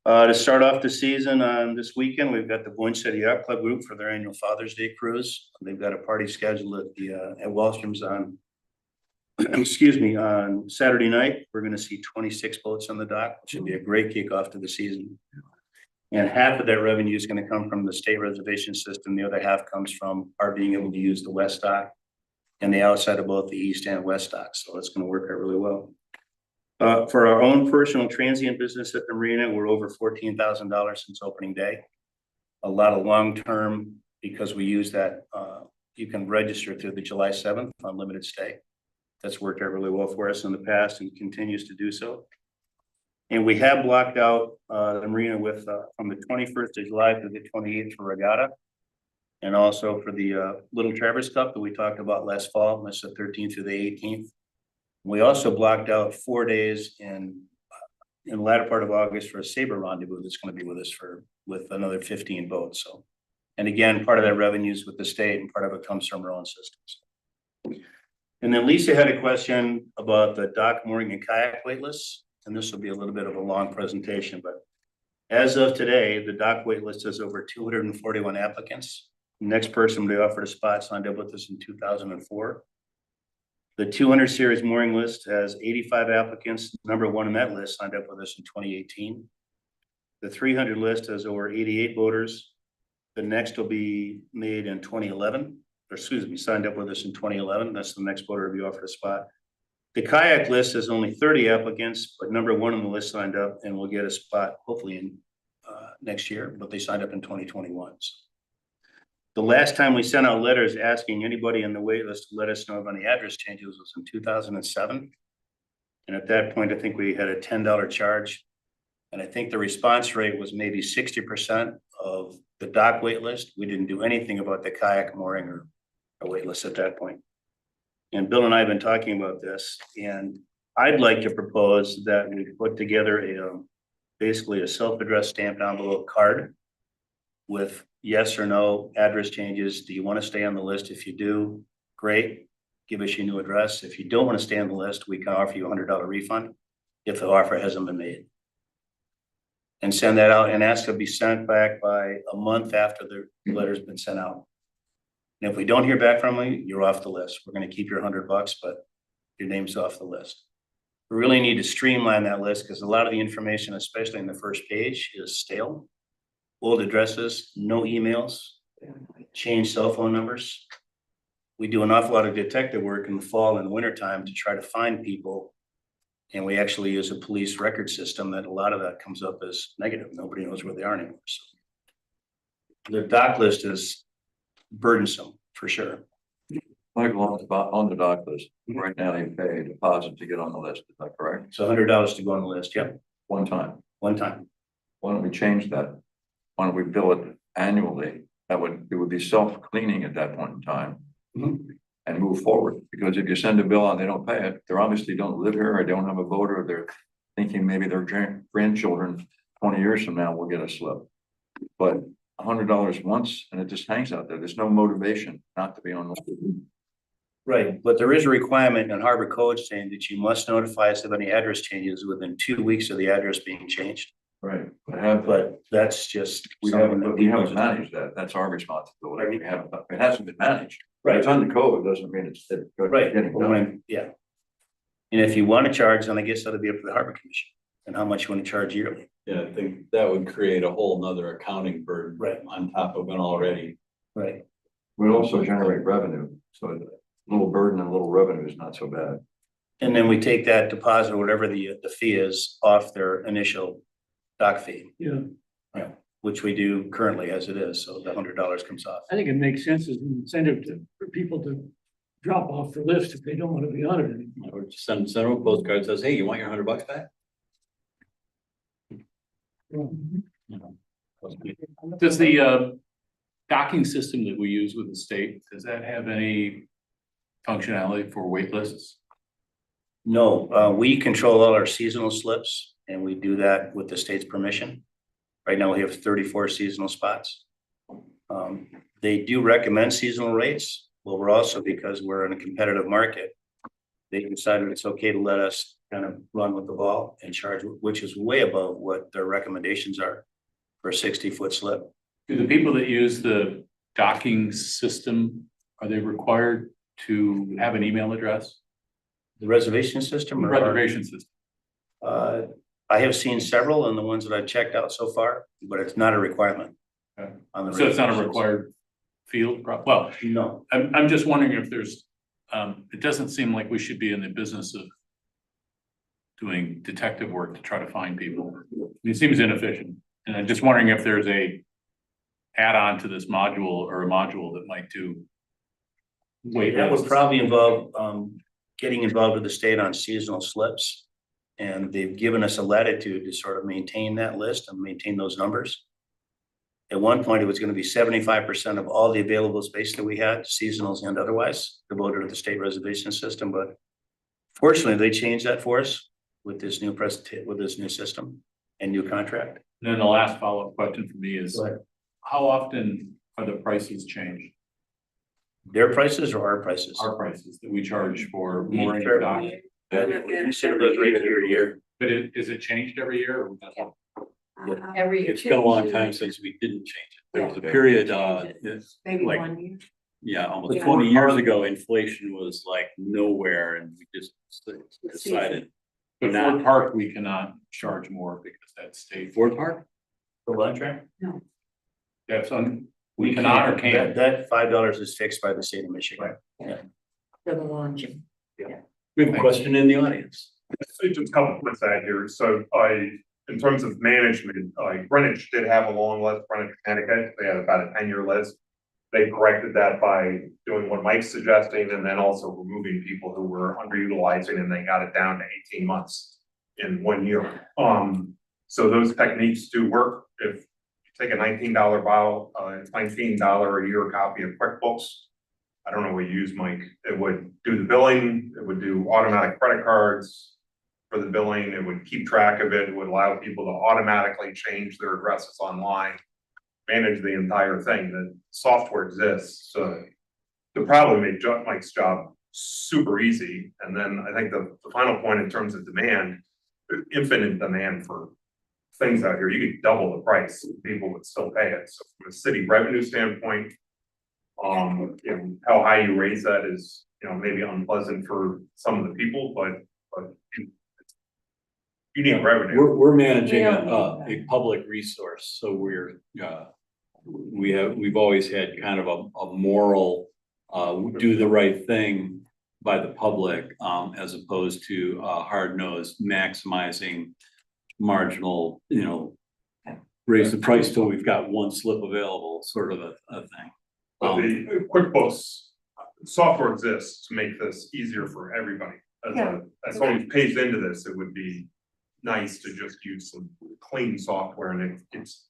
To start off the season this weekend, we've got the Boyne City Yacht Club group for their annual Father's Day cruise. They've got a party scheduled at Wallstrom's on, excuse me, on Saturday night. We're going to see 26 boats on the dock, which should be a great kickoff to the season. And half of that revenue is going to come from the state reservation system. The other half comes from our being able to use the west dock and the outside of both the east and west dock. So it's going to work out really well. For our own personal transient business at the marina, we're over $14,000 since opening day. a lot of long-term, because we use that, you can register through the July 7th unlimited stay. That's worked out really well for us in the past and continues to do so. And we have blocked out the marina with from the 21st of July to the 28th for regatta. And also for the Little Traverse Cup that we talked about last fall, that's the 13th through the 18th. We also blocked out 4 days in the latter part of August for a Sabre Rendezvous that's going to be with us with another 15 boats. So, and again, part of that revenue is with the state and part of it comes from our own systems. And then Lisa had a question about the dock mooring and kayak wait lists, and this will be a little bit of a long presentation, but as of today, the dock wait list has over 241 applicants. The next person we offered a spot signed up with us in 2004. The 200 series mooring list has 85 applicants. Number one in that list signed up with us in 2018. The 300 list has over 88 boaters. The next will be made in 2011, or excuse me, signed up with us in 2011. That's the next boater to be offered a spot. The kayak list has only 30 applicants, but number one on the list signed up and will get a spot hopefully in next year, but they signed up in 2021. So the last time we sent out letters asking anybody in the wait list to let us know of any address changes was in 2007. And at that point, I think we had a $10 charge. And I think the response rate was maybe 60% of the dock wait list. We didn't do anything about the kayak mooring or a wait list at that point. And Bill and I have been talking about this, and I'd like to propose that we put together basically a self-addressed stamped envelope card with yes or no address changes. Do you want to stay on the list? If you do, great. Give us your new address. If you don't want to stay on the list, we can offer you a $100 refund if the offer hasn't been made. And send that out and ask to be sent back by a month after the letter's been sent out. And if we don't hear back from you, you're off the list. We're going to keep your $100, but your name's off the list. We really need to streamline that list because a lot of the information, especially in the first page, is stale. Old addresses, no emails, changed cell phone numbers. We do an awful lot of detective work in the fall and winter time to try to find people. And we actually use a police record system that a lot of that comes up as negative. Nobody knows where they are anymore. So the dock list is burdensome for sure. Michael, on the dock list, right now they pay a deposit to get on the list, is that correct? It's $100 to go on the list, yep. One time. One time. Why don't we change that? Why don't we bill it annually? It would be self-cleaning at that point in time. And move forward, because if you send a bill and they don't pay it, they obviously don't live here or don't have a boat, or they're thinking maybe their grandchildren 20 years from now will get a slip. But $100 once and it just hangs out there. There's no motivation not to be on the list. Right, but there is a requirement in Harbor Code saying that you must notify us of any address changes within 2 weeks of the address being changed. Right. But that's just. We haven't managed that. That's our responsibility. We haven't, it hasn't been managed. Right. It's under code, doesn't mean it's Right, getting done. yeah. And if you want to charge, then I guess that'll be up to the Harbor Commission and how much you want to charge yearly. Yeah, I think that would create a whole nother accounting burden. Right. On top of it already. Right. We also generate revenue, so a little burden and a little revenue is not so bad. And then we take that deposit, or whatever the fee is, off their initial dock fee. Yeah, Which we do currently as it is, so the $100 comes off. I think it makes sense as an incentive for people to drop off the list if they don't want to be on it anymore. Or just send a postcard that says, hey, you want your $100 back? Does the docking system that we use with the state, does that have any functionality for wait lists? No, we control all our seasonal slips and we do that with the state's permission. Right now we have 34 seasonal spots. They do recommend seasonal rates. Well, we're also, because we're in a competitive market, they decided it's okay to let us kind of run with the ball and charge, which is way above what their recommendations are for a 60-foot slip. Do the people that use the docking system, are they required to have an email address? The reservation system? Reservation system. I have seen several and the ones that I've checked out so far, but it's not a requirement. Okay. On the So it's not a reservation required field? Well, system. No. I'm just wondering if there's, it doesn't seem like we should be in the business of doing detective work to try to find people. It seems inefficient. And I'm just wondering if there's a add on to this module or a module that might do. Wait, That would probably involve, getting involved with the state on seasonal slips. And they've given us a latitude to sort of maintain that list and maintain those numbers. At one point, it was gonna be 75% of all the available space that we had, seasonals and otherwise, devoted to the state reservation system, but fortunately, they changed that for us with this new with this new system and new contract. And then the last follow-up question for me is, Go ahead. how often are the prices changed? Their prices or our prices? Our prices that we charge for We mooring fair- dock? We consider those rates year to year. But is it changed every year? Or that's all? Every. It's been a long time since we didn't change it. There was a period, it's Maybe like, 1 year. yeah, almost Yeah. 20 years ago, inflation was like nowhere and we just decided. But Not- Ford Park, we cannot charge more because that's state. Ford Park? For one track? That's we cannot or can't. That $5 is fixed by the state of Michigan. For the launch. We have a question in the audience. So just a couple of points I had here. So in terms of management, Greenwich did have a long list, Greenwich, Connecticut. They had about a 10-year list. They corrected that by doing what Mike's suggesting and then also removing people who were underutilizing, and they got it down to 18 months in 1 year. So those techniques do work. If you take a $19 bottle, it's $19 a year copy of QuickBooks. I don't know what you use, Mike. It would do the billing, it would do automatic credit cards for the billing, it would keep track of it, it would allow people to automatically change their addresses online, manage the entire thing. The software exists, so to probably make Mike's job super easy. And then I think the final point in terms of demand, infinite demand for things out here. You could double the price, people would still pay it. So from a city revenue standpoint, you know, how high you raise that is, you know, maybe unpleasant for some of the people, but you need revenue. We're managing We don't need a public resource, so we've always had kind of a moral, do the right thing by the public, as opposed to hard-nosed maximizing marginal, you know, raise the price till we've got one slip available, sort of a thing. But the QuickBooks software exists to make this easier for everybody. As someone who pays into this, it would be nice to just use some clean software, and it's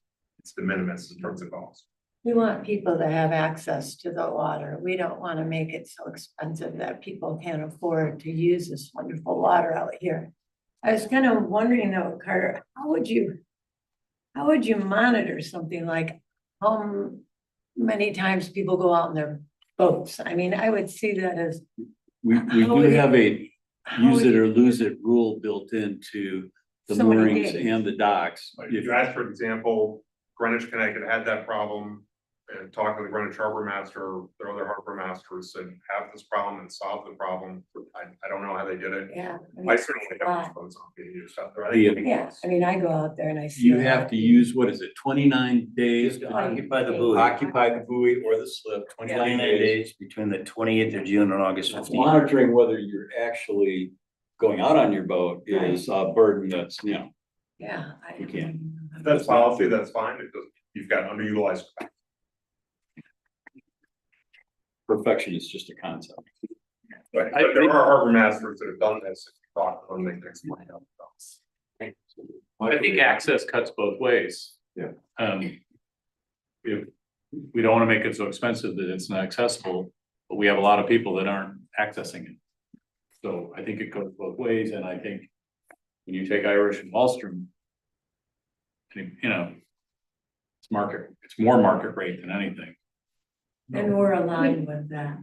de minimis in terms of cost. We want people to have access to the water. We don't want to make it so expensive that people can't afford to use this wonderful water out here. I was kind of wondering though, Carter, how would you monitor something like how many times people go out in their boats? I mean, I would see that as. We How do would have a how use would it you- or lose it rule built into the So many moorings days. and the docks. Like if you ask, for example, Greenwich, Connecticut had that problem, and talking to the Greenwich Harbor Master, their other harbor masters said, have this problem and solve the problem. I don't know how they did it. Yeah. I certainly have Wow. these boats on getting used out there. I The- think Yeah, I mean, I go out there and I see. You a have lot to of use, what is it, 29 days to Occupy the buoy. occupy the buoy or the slip, 29 days. days between the 28th of June and August 15th. Monitoring whether you're actually going out on your boat is a burden that's, you know, Yeah. you can't. If that's policy, that's fine, because you've got underutilized capacity. Perfection is just a concept. But I there think- are harbor masters that have done this, if you talk to them, they can explain it. I think access cuts both ways. Yeah. If we don't want to make it so expensive that it's not accessible, but we have a lot of people that aren't accessing it. So I think it goes both ways, and I think when you take Irish and Wallstrom, you know, it's more market rate than anything. And we're aligned with that.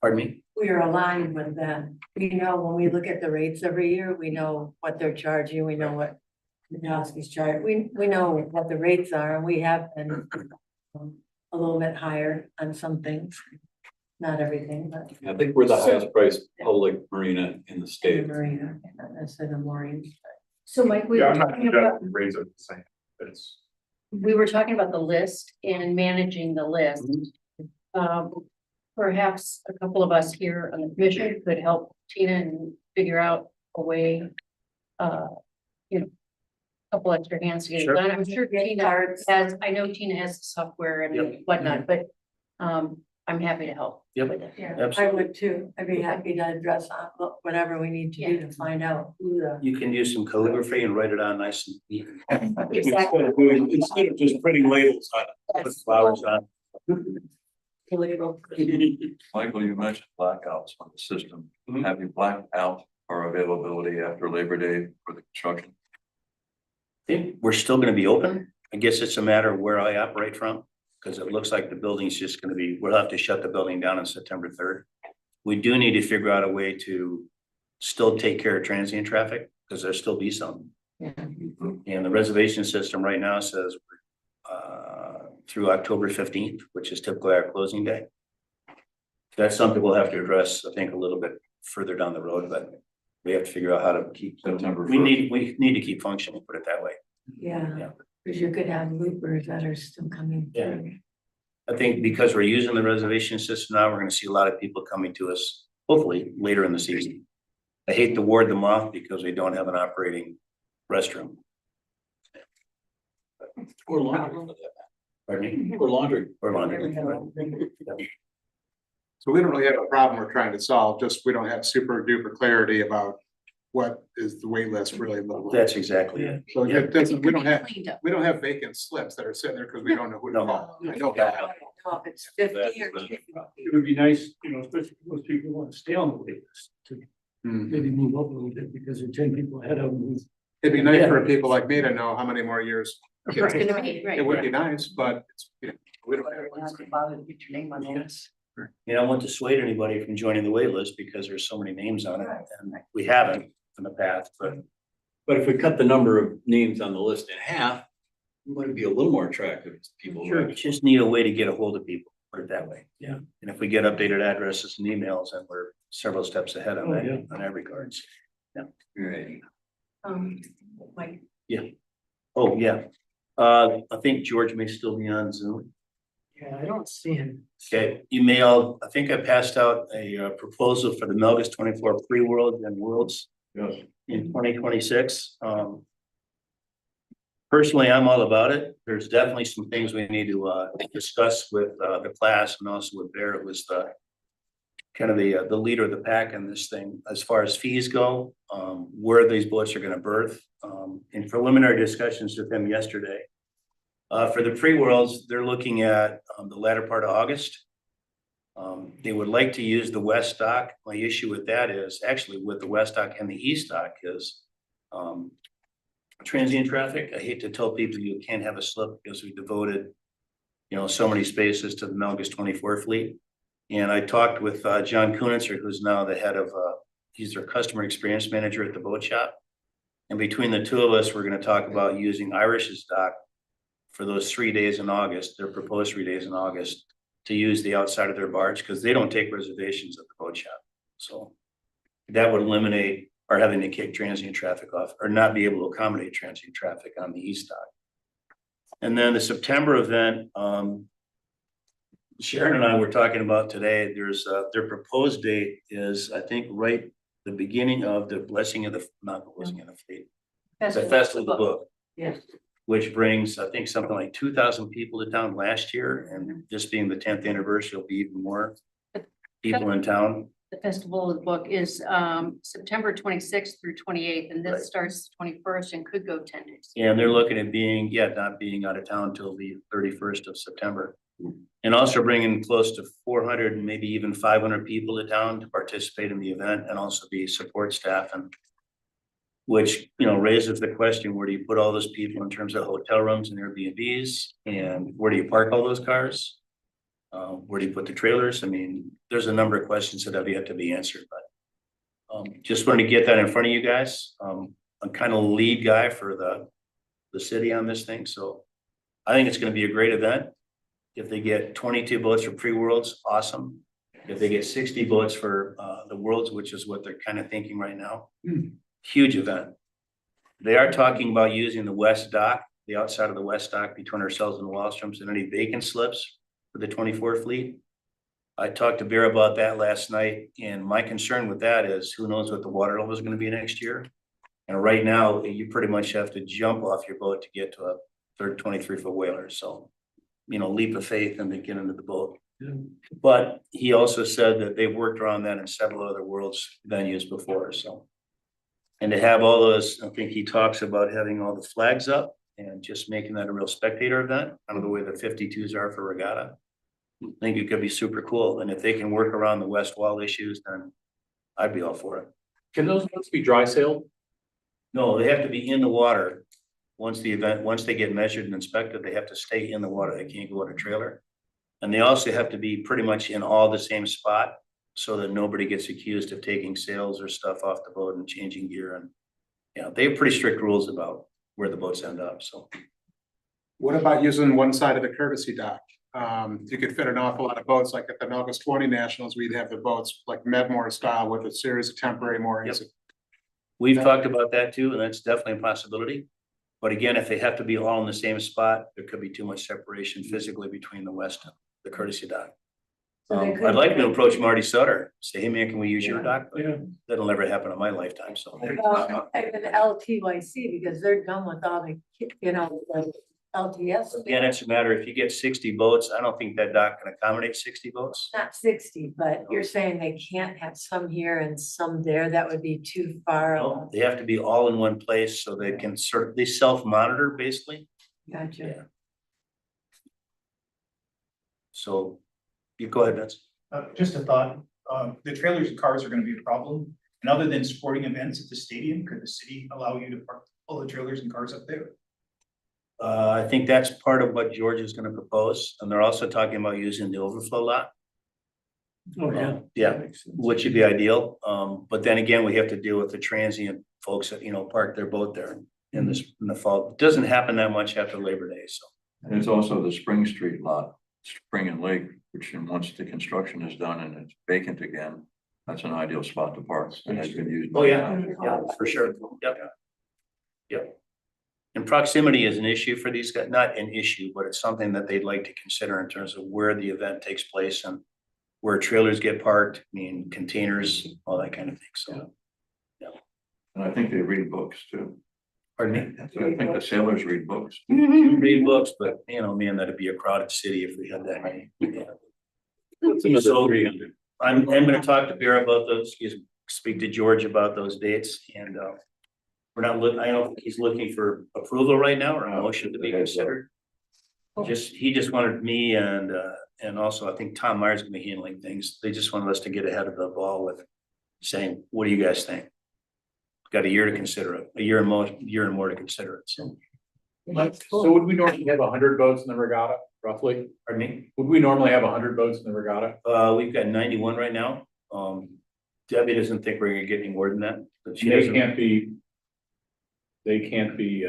Pardon me? We are aligned with that. We know when we look at the rates every year, we know what they're charging, we know what Midowski's charge. We know what the rates are, and we have been a little bit higher on some things. Not everything, but. I think we're the highest priced public marina in the In the state. marina, not necessarily the moorings. So Mike, we Yeah, were I'm not talking about, suggesting raise it the same, it's. we were talking about the list and managing the list. Perhaps a couple of us here on the commission could help Tina and figure out a way, you know, couple extra hands to get it Sure. done. I'm sure Tina has, I know Tina has the software and Yep. whatnot, but I'm happy to help. Yep. with it. Yeah, I Absolutely. would too. I'd be happy to address whatever we need to do to find out who the. You can use some calligraphy and write it on nice and neat. Exactly. Instead of just putting labels on it, put flowers on. Michael, you mentioned blackouts on the system. Mhm. Have you blacked out our availability after Labor Day for the construction? I think we're still gonna be open. I guess it's a matter of where I operate from, because it looks like the building's just gonna be, we'll have to shut the building down on September 3rd. We do need to figure out a way to still take care of transient traffic, because there'll still be some. And the reservation system right now says through October 15th, which is typically our closing day. That's something we'll have to address, I think, a little bit further down the road, but we have to figure out how to keep. September We 1st. need to keep functioning, put it that way. Yeah, Yeah. because you could have loopers that are still coming Yeah. through. I think because we're using the reservation system now, we're gonna see a lot of people coming to us, hopefully later in the season. I hate to ward them off because we don't have an operating restroom. Or laundry. Pardon me? Or laundry. Or laundry. So we don't really have a problem we're trying to solve, just we don't have super duper clarity about what is the wait list really look like. That's exactly it. So it doesn't, we don't have, Cleaned up. we don't have vacant slips that are sitting there because we don't know who to No. call. I know I that. don't know if it's 50 or That's- 50. It would be nice, you know, especially for those people who want to stay on the wait list, to Hmm. maybe move up a little bit because they're 10 people ahead of them. It'd be nice for people like me to know how many more years. It's gonna be, right. It would be nice, but it's, you know, we don't have. Not to bother to get your name on this. You don't want to dissuade anybody from joining the wait list because there's so many names on it, and we haven't in the past, but But if we cut the number of names on the list in half, it might be a little more attractive to people. we just need a way to get a hold of people, put it that way. Yeah. And if we get updated addresses and emails, and we're several steps ahead on Oh, that, yeah. on that regards. Right. Mike, Oh, yeah. I think George may still be on Zoom. Yeah, I don't see him. Okay, you may all, I think I passed out a proposal for the Melgus 24 pre-world and worlds Yes. in 2026. Personally, I'm all about it. There's definitely some things we need to discuss with the class and also with Bear. It was the kind of the leader of the pack in this thing, as far as fees go, where these boats are gonna berth. In preliminary discussions with them yesterday. For the pre-worlds, they're looking at the latter part of August. They would like to use the west dock. My issue with that is actually with the west dock and the east dock is transient traffic. I hate to tell people you can't have a slip because we devoted, you know, so many spaces to the Melgus 24 fleet. And I talked with John Kunitzer, who's now the head of, he's their customer experience manager at the boat shop. And between the two of us, we're gonna talk about using Irish's dock for those 3 days in August, their proposed 3 days in August, to use the outside of their barge, because they don't take reservations at the boat shop. So that would eliminate our having to kick transient traffic off, or not be able to accommodate transient traffic on the east dock. And then the September event, Sharon and I were talking about today, there's their proposed date is, I think, right the beginning of the blessing of the, not the blessing of the fleet. The Festival of the Book. Yes. Which brings, I think, something like 2,000 people to town last year, and this being the 10th anniversary, will be even more people in town. the Festival of the Book is September 26th through 28th, and Right. this starts 21st and could go 10 days. And they're looking at being, not being out of town till the 31st of September. And also bringing close to 400 and maybe even 500 people to town to participate in the event and also be support staff, and which, you know, raises the question, where do you put all those people in terms of hotel rooms and Airbnbs? And where do you park all those cars? Where do you put the trailers? I mean, there's a number of questions that have yet to be answered, but just wanted to get that in front of you guys. I'm kind of lead guy for the city on this thing, so I think it's gonna be a great event. If they get 22 boats for pre-worlds, awesome. If they get 60 boats for the worlds, which is what they're kind of thinking right now, huge event. They are talking about using the west dock, the outside of the west dock between ourselves and the Wallstroms, and any vacant slips for the 24 fleet. I talked to Bear about that last night, and my concern with that is, who knows what the water level is gonna be next year? And right now, you pretty much have to jump off your boat to get to a 23-foot whaler, so, leap of faith and to get into the boat. But he also said that they've worked around that in several other world's venues before, so. And to have all those, I think he talks about having all the flags up and just making that a real spectator event, kind of the way the 52s are for regatta. I think it could be super cool, and if they can work around the west wall issues, then I'd be all for it. Can those boats be dry sailed? No, they have to be in the water. Once they get measured and inspected, they have to stay in the water. They can't go on a trailer. And they also have to be pretty much in all the same spot so that nobody gets accused of taking sails or stuff off the boat and changing gear. And yeah, they have pretty strict rules about where the boats end up, so. What about using one side of the courtesy dock? You could fit an awful lot of boats, like at the August 20 Nationals, we'd have the boats like Medmore style with a series of temporary moorings. We've talked about that too, and that's definitely a possibility. But again, if they have to be all in the same spot, there could be too much separation physically between the west and the courtesy dock. So they I'd could- like to approach Marty Sutter, say, hey man, can we use your dock? But that'll never happen in my lifetime, so. Well, even LTYC, because they're done with all the, the LTS. Again, it's a matter, if you get 60 boats, I don't think that dock can accommodate 60 boats. Not 60, but you're saying they can't have some here and some there, that would be too far. No, they have to be all in one place so they can they self-monitor basically. Gotcha. Yeah. So you go ahead, Vince. Just a thought, the trailers and cars are gonna be a problem, and other than sporting events at the stadium, could the city allow you to park all the trailers and cars up there? I think that's part of what George is gonna propose, and they're also talking about using the overflow lot. Oh, yeah. Yeah, which would be ideal, but then again, we have to deal with the transient folks that, park their boat there in the fall. It doesn't happen that much after Labor Day, so. And it's also the Spring Street lot, Spring and Lake, which once the construction is done and it's vacant again, that's an ideal spot to park and has been used. Oh, yeah, yeah, for sure, yep. Yep. And proximity is an issue for these guys, not an issue, but it's something that they'd like to consider in terms of where the event takes place and where trailers get parked, containers, all that kind of thing, so. And I think they read books too. Pardon me? So I think the sailors read books. Read books, but man, that'd be a crowded city if we had that many. Yeah. So I'm gonna talk to Bear about those, speak to George about those dates, and we're not looking, I don't think he's looking for approval right now or a motion to be considered. He just wanted me and also I think Tom Myers gonna be handling things. They just wanted us to get ahead of the ball with saying, what do you guys think? Got a year to consider it, a year and more to consider it, so. So would we normally have 100 boats in the regatta, roughly? Pardon me? Would we normally have 100 boats in the regatta? We've got 91 right now. Debbie doesn't think we're gonna get any more than that. But she They doesn't. can't be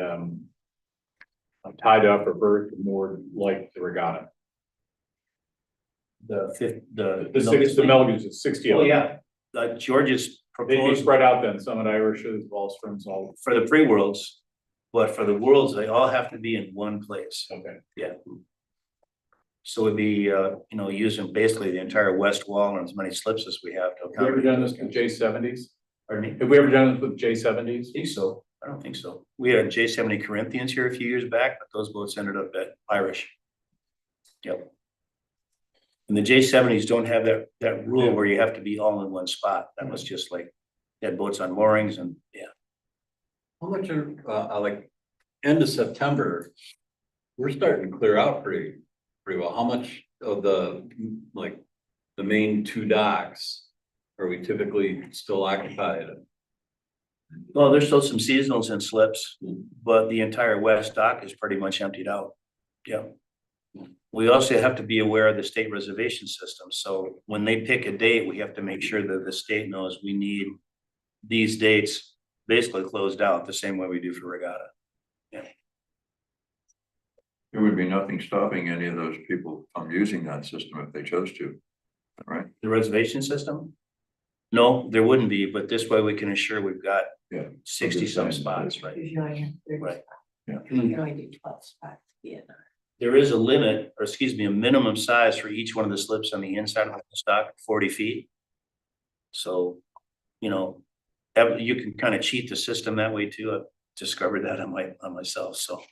tied up or berthed more like the regatta. The fifth, The Melvins is 60 of Oh, them. yeah, George's They'd be proposal spread out then, some at Irish's, Wallström's, all, for the pre-worlds, but for the worlds, they all have to be in one place. okay. Yeah. So it'd be, using basically the entire west wall and as many slips as we have to. Have we ever done this with J70s? Pardon me? Have we ever done this with J70s? I think so. I don't think so. We had J70 Corinthians here a few years back, but those boats ended up at Irish. Yep. And the J70s don't have that rule where you have to be all in one spot. That was just like, they had boats on moorings and, yeah. How much are, like, end of September, we're starting to clear out pretty well. How much of the, like, the main two docks are we typically still occupied? Well, there's still some seasonals and slips, but the entire west dock is pretty much emptied out. Yeah. We also have to be aware of the state reservation system. So when they pick a date, we have to make sure that the state knows we need these dates basically closed out the same way we do for regatta. Yeah. There would be nothing stopping any of those people from using that system if they chose to, right? The reservation system? No, there wouldn't be, but this way we can ensure we've got 60 some spots, right? Because you only have 30 Right. spots. You can only do 12 spots. Yeah. There is a limit, or excuse me, a minimum size for each one of the slips on the inside of the stock, 40 feet. So, you can kind of cheat the system that way too. I've discovered that on myself, so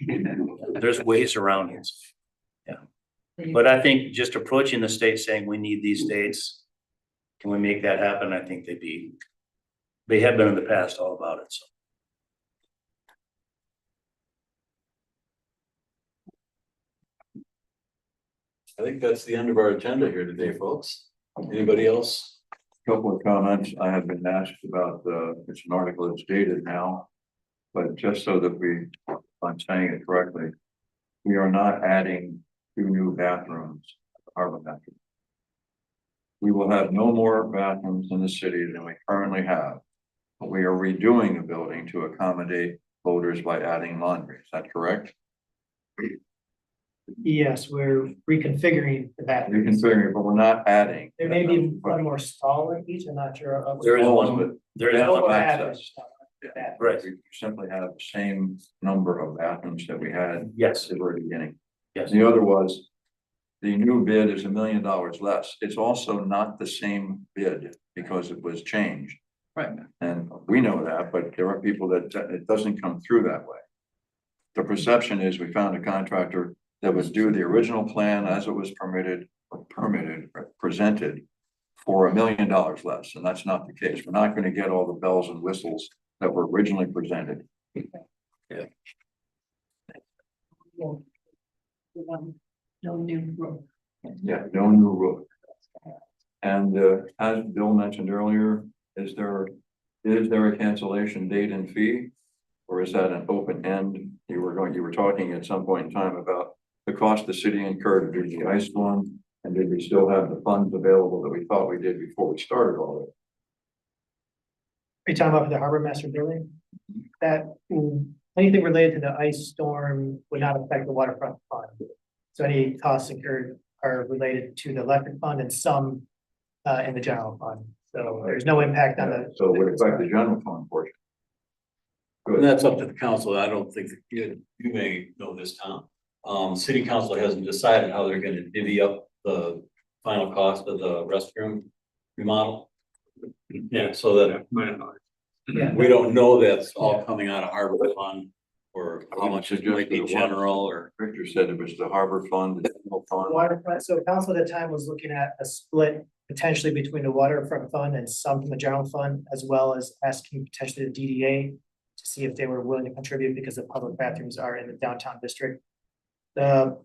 there's ways around it. Yeah. But I think just approaching the state saying we need these dates, can we make that happen? I think they have been in the past all about it, so. I think that's the end of our agenda here today, folks. Anybody else? Couple of comments. I have been asked about, it's an article that's dated now. But just so that I'm saying it correctly, we are not adding 2 new bathrooms at the harbor master. We will have no more bathrooms in the city than we currently have. But we are redoing the building to accommodate boaters by adding laundry. Is that correct? Yes, we're reconfiguring the bathroom. Reconfiguring, but we're not adding. There may be one more stall in each, I'm not sure. There is one, but there is no one. access. Yeah. Right. We simply have the same number of bathrooms that we had Yes, at the very beginning. yes. The other was, the new bid is $1 million less. It's also not the same bid because it was changed. Right. And we know that, but there are people that it doesn't come through that way. The perception is we found a contractor that was due the original plan as it was presented for $1 million less, and that's not the case. We're not going to get all the bells and whistles that were originally presented. No new roof. Yeah, no new roof. And as Bill mentioned earlier, is there a cancellation date and fee? Or is that an open end? You were talking at some point in time about the cost the city incurred to do the ice storm, and did we still have the funds available that we thought we did before we started all of it? Are you talking about the harbor master building? That, anything related to the ice storm would not affect the waterfront fund. So any costs incurred are related to the electric fund and some in the general fund. So there's no impact on the. So it would affect the general fund portion. And that's up to the council. I don't think, you may know this, Tom. City council hasn't decided how they're gonna divvy up the final cost of the restroom remodel. Yeah, so that we don't know that's all coming out of harbor fund or how much it might be general or. Victor said it was the harbor fund, the general fund. Waterfront, so council at the time was looking at a split potentially between the waterfront fund and some from the general fund, as well as asking potentially the DDA to see if they were willing to contribute because the public bathrooms are in the downtown district. The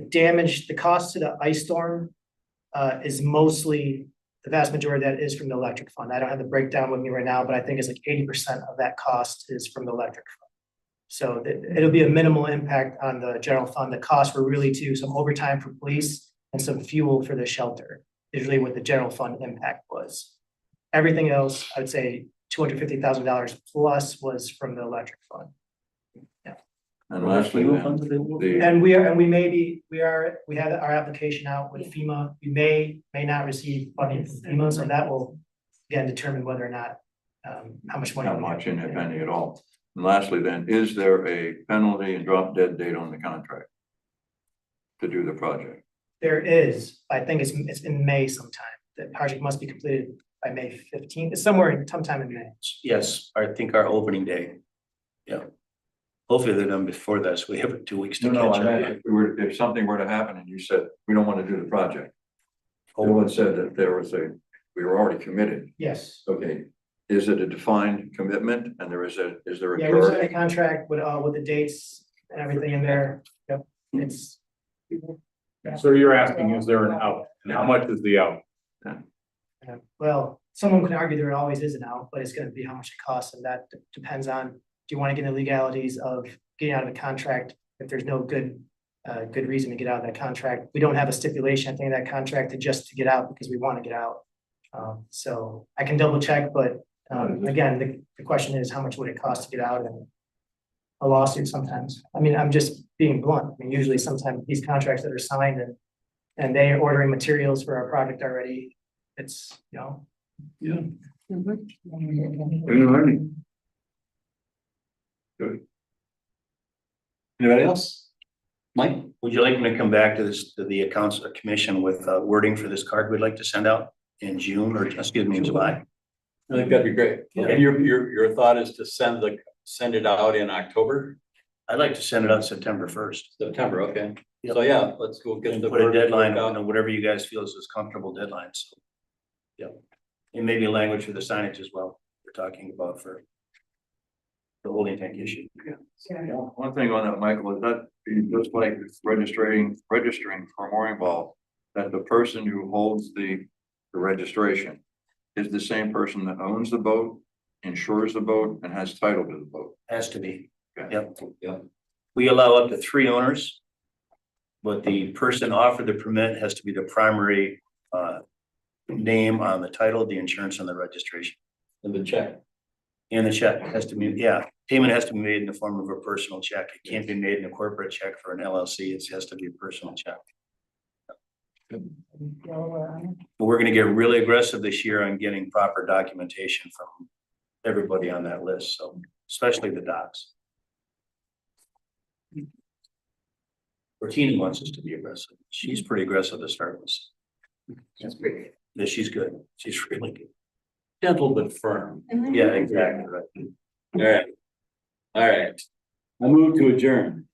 damage, the cost to the ice storm is mostly, the vast majority of that is from the electric fund. I don't have the breakdown with me right now, but I think it's like 80% of that cost is from the electric fund. So it'll be a minimal impact on the general fund. The costs were really to some overtime for police and some fuel for the shelter is really what the general fund impact was. Everything else, I would say $250,000 plus was from the electric fund. And lastly, And we had our application out with FEMA. We may not receive funding from FEMA, so that will again determine whether or not how much money. How much, and if any at all. And lastly, then, is there a penalty and drop dead date on the contract to do the project? There is, I think it's in May sometime. The project must be completed by May 15th. It's somewhere sometime in May. Yes, I think our opening day. Yeah. Hopefully they're done before that, so we have 2 weeks to No, catch I meant up. if something were to happen and you said, we don't want to do the project. Bill had said that we were already committed. Yes. Okay, is it a defined commitment and is there a Yeah, we signed a charge? contract with the dates and everything in there. Yep, it's. So you're asking, is there an out? And how much is the out? Well, someone can argue there always is an out, but it's gonna be how much it costs, and that depends on, do you wanna get into legalities of getting out of a contract if there's no good reason to get out of that contract. We don't have a stipulation, I think, in that contract just to get out because we wanna get out. So I can double check, but again, the question is, how much would it cost to get out and a lawsuit sometimes? I mean, I'm just being blunt. I mean, usually sometimes these contracts that are signed and they are ordering materials for our project already, it's, Yeah. Good. Anybody else? Mike? Would you like me to come back to the accounts commission with wording for this card we'd like to send out in June or, excuse me, in July? I think that'd be great. And your thought is to send it out in October, I'd like to send it out September 1st. September, okay. Yep. So yeah, let's go get the. Put a word deadline, out. you know, whatever you guys feel is comfortable deadline, so. Yep. And maybe a language for the signage as well, we're talking about for the holding tank issue. One thing on that, Michael, is that be just like registering for mooring ball, that the person who holds the registration is the same person that owns the boat, insures the boat, and has title to the boat. Has to be. Okay. Yep. Yep. We allow up to 3 owners. But the person offered the permit has to be the primary name on the title, the insurance, and the registration. And the check. And the check has to be, yeah, payment has to be made in the form of a personal check. It can't be made in a corporate check for an LLC. It has to be a personal check. But we're gonna get really aggressive this year on getting proper documentation from everybody on that list, so especially the docs. Tina wants us to be aggressive. She's pretty aggressive to start with. That's great. Yeah, she's good. She's really good. Gentle but firm. Yeah, exactly right. All right. All right. I move to adjourn.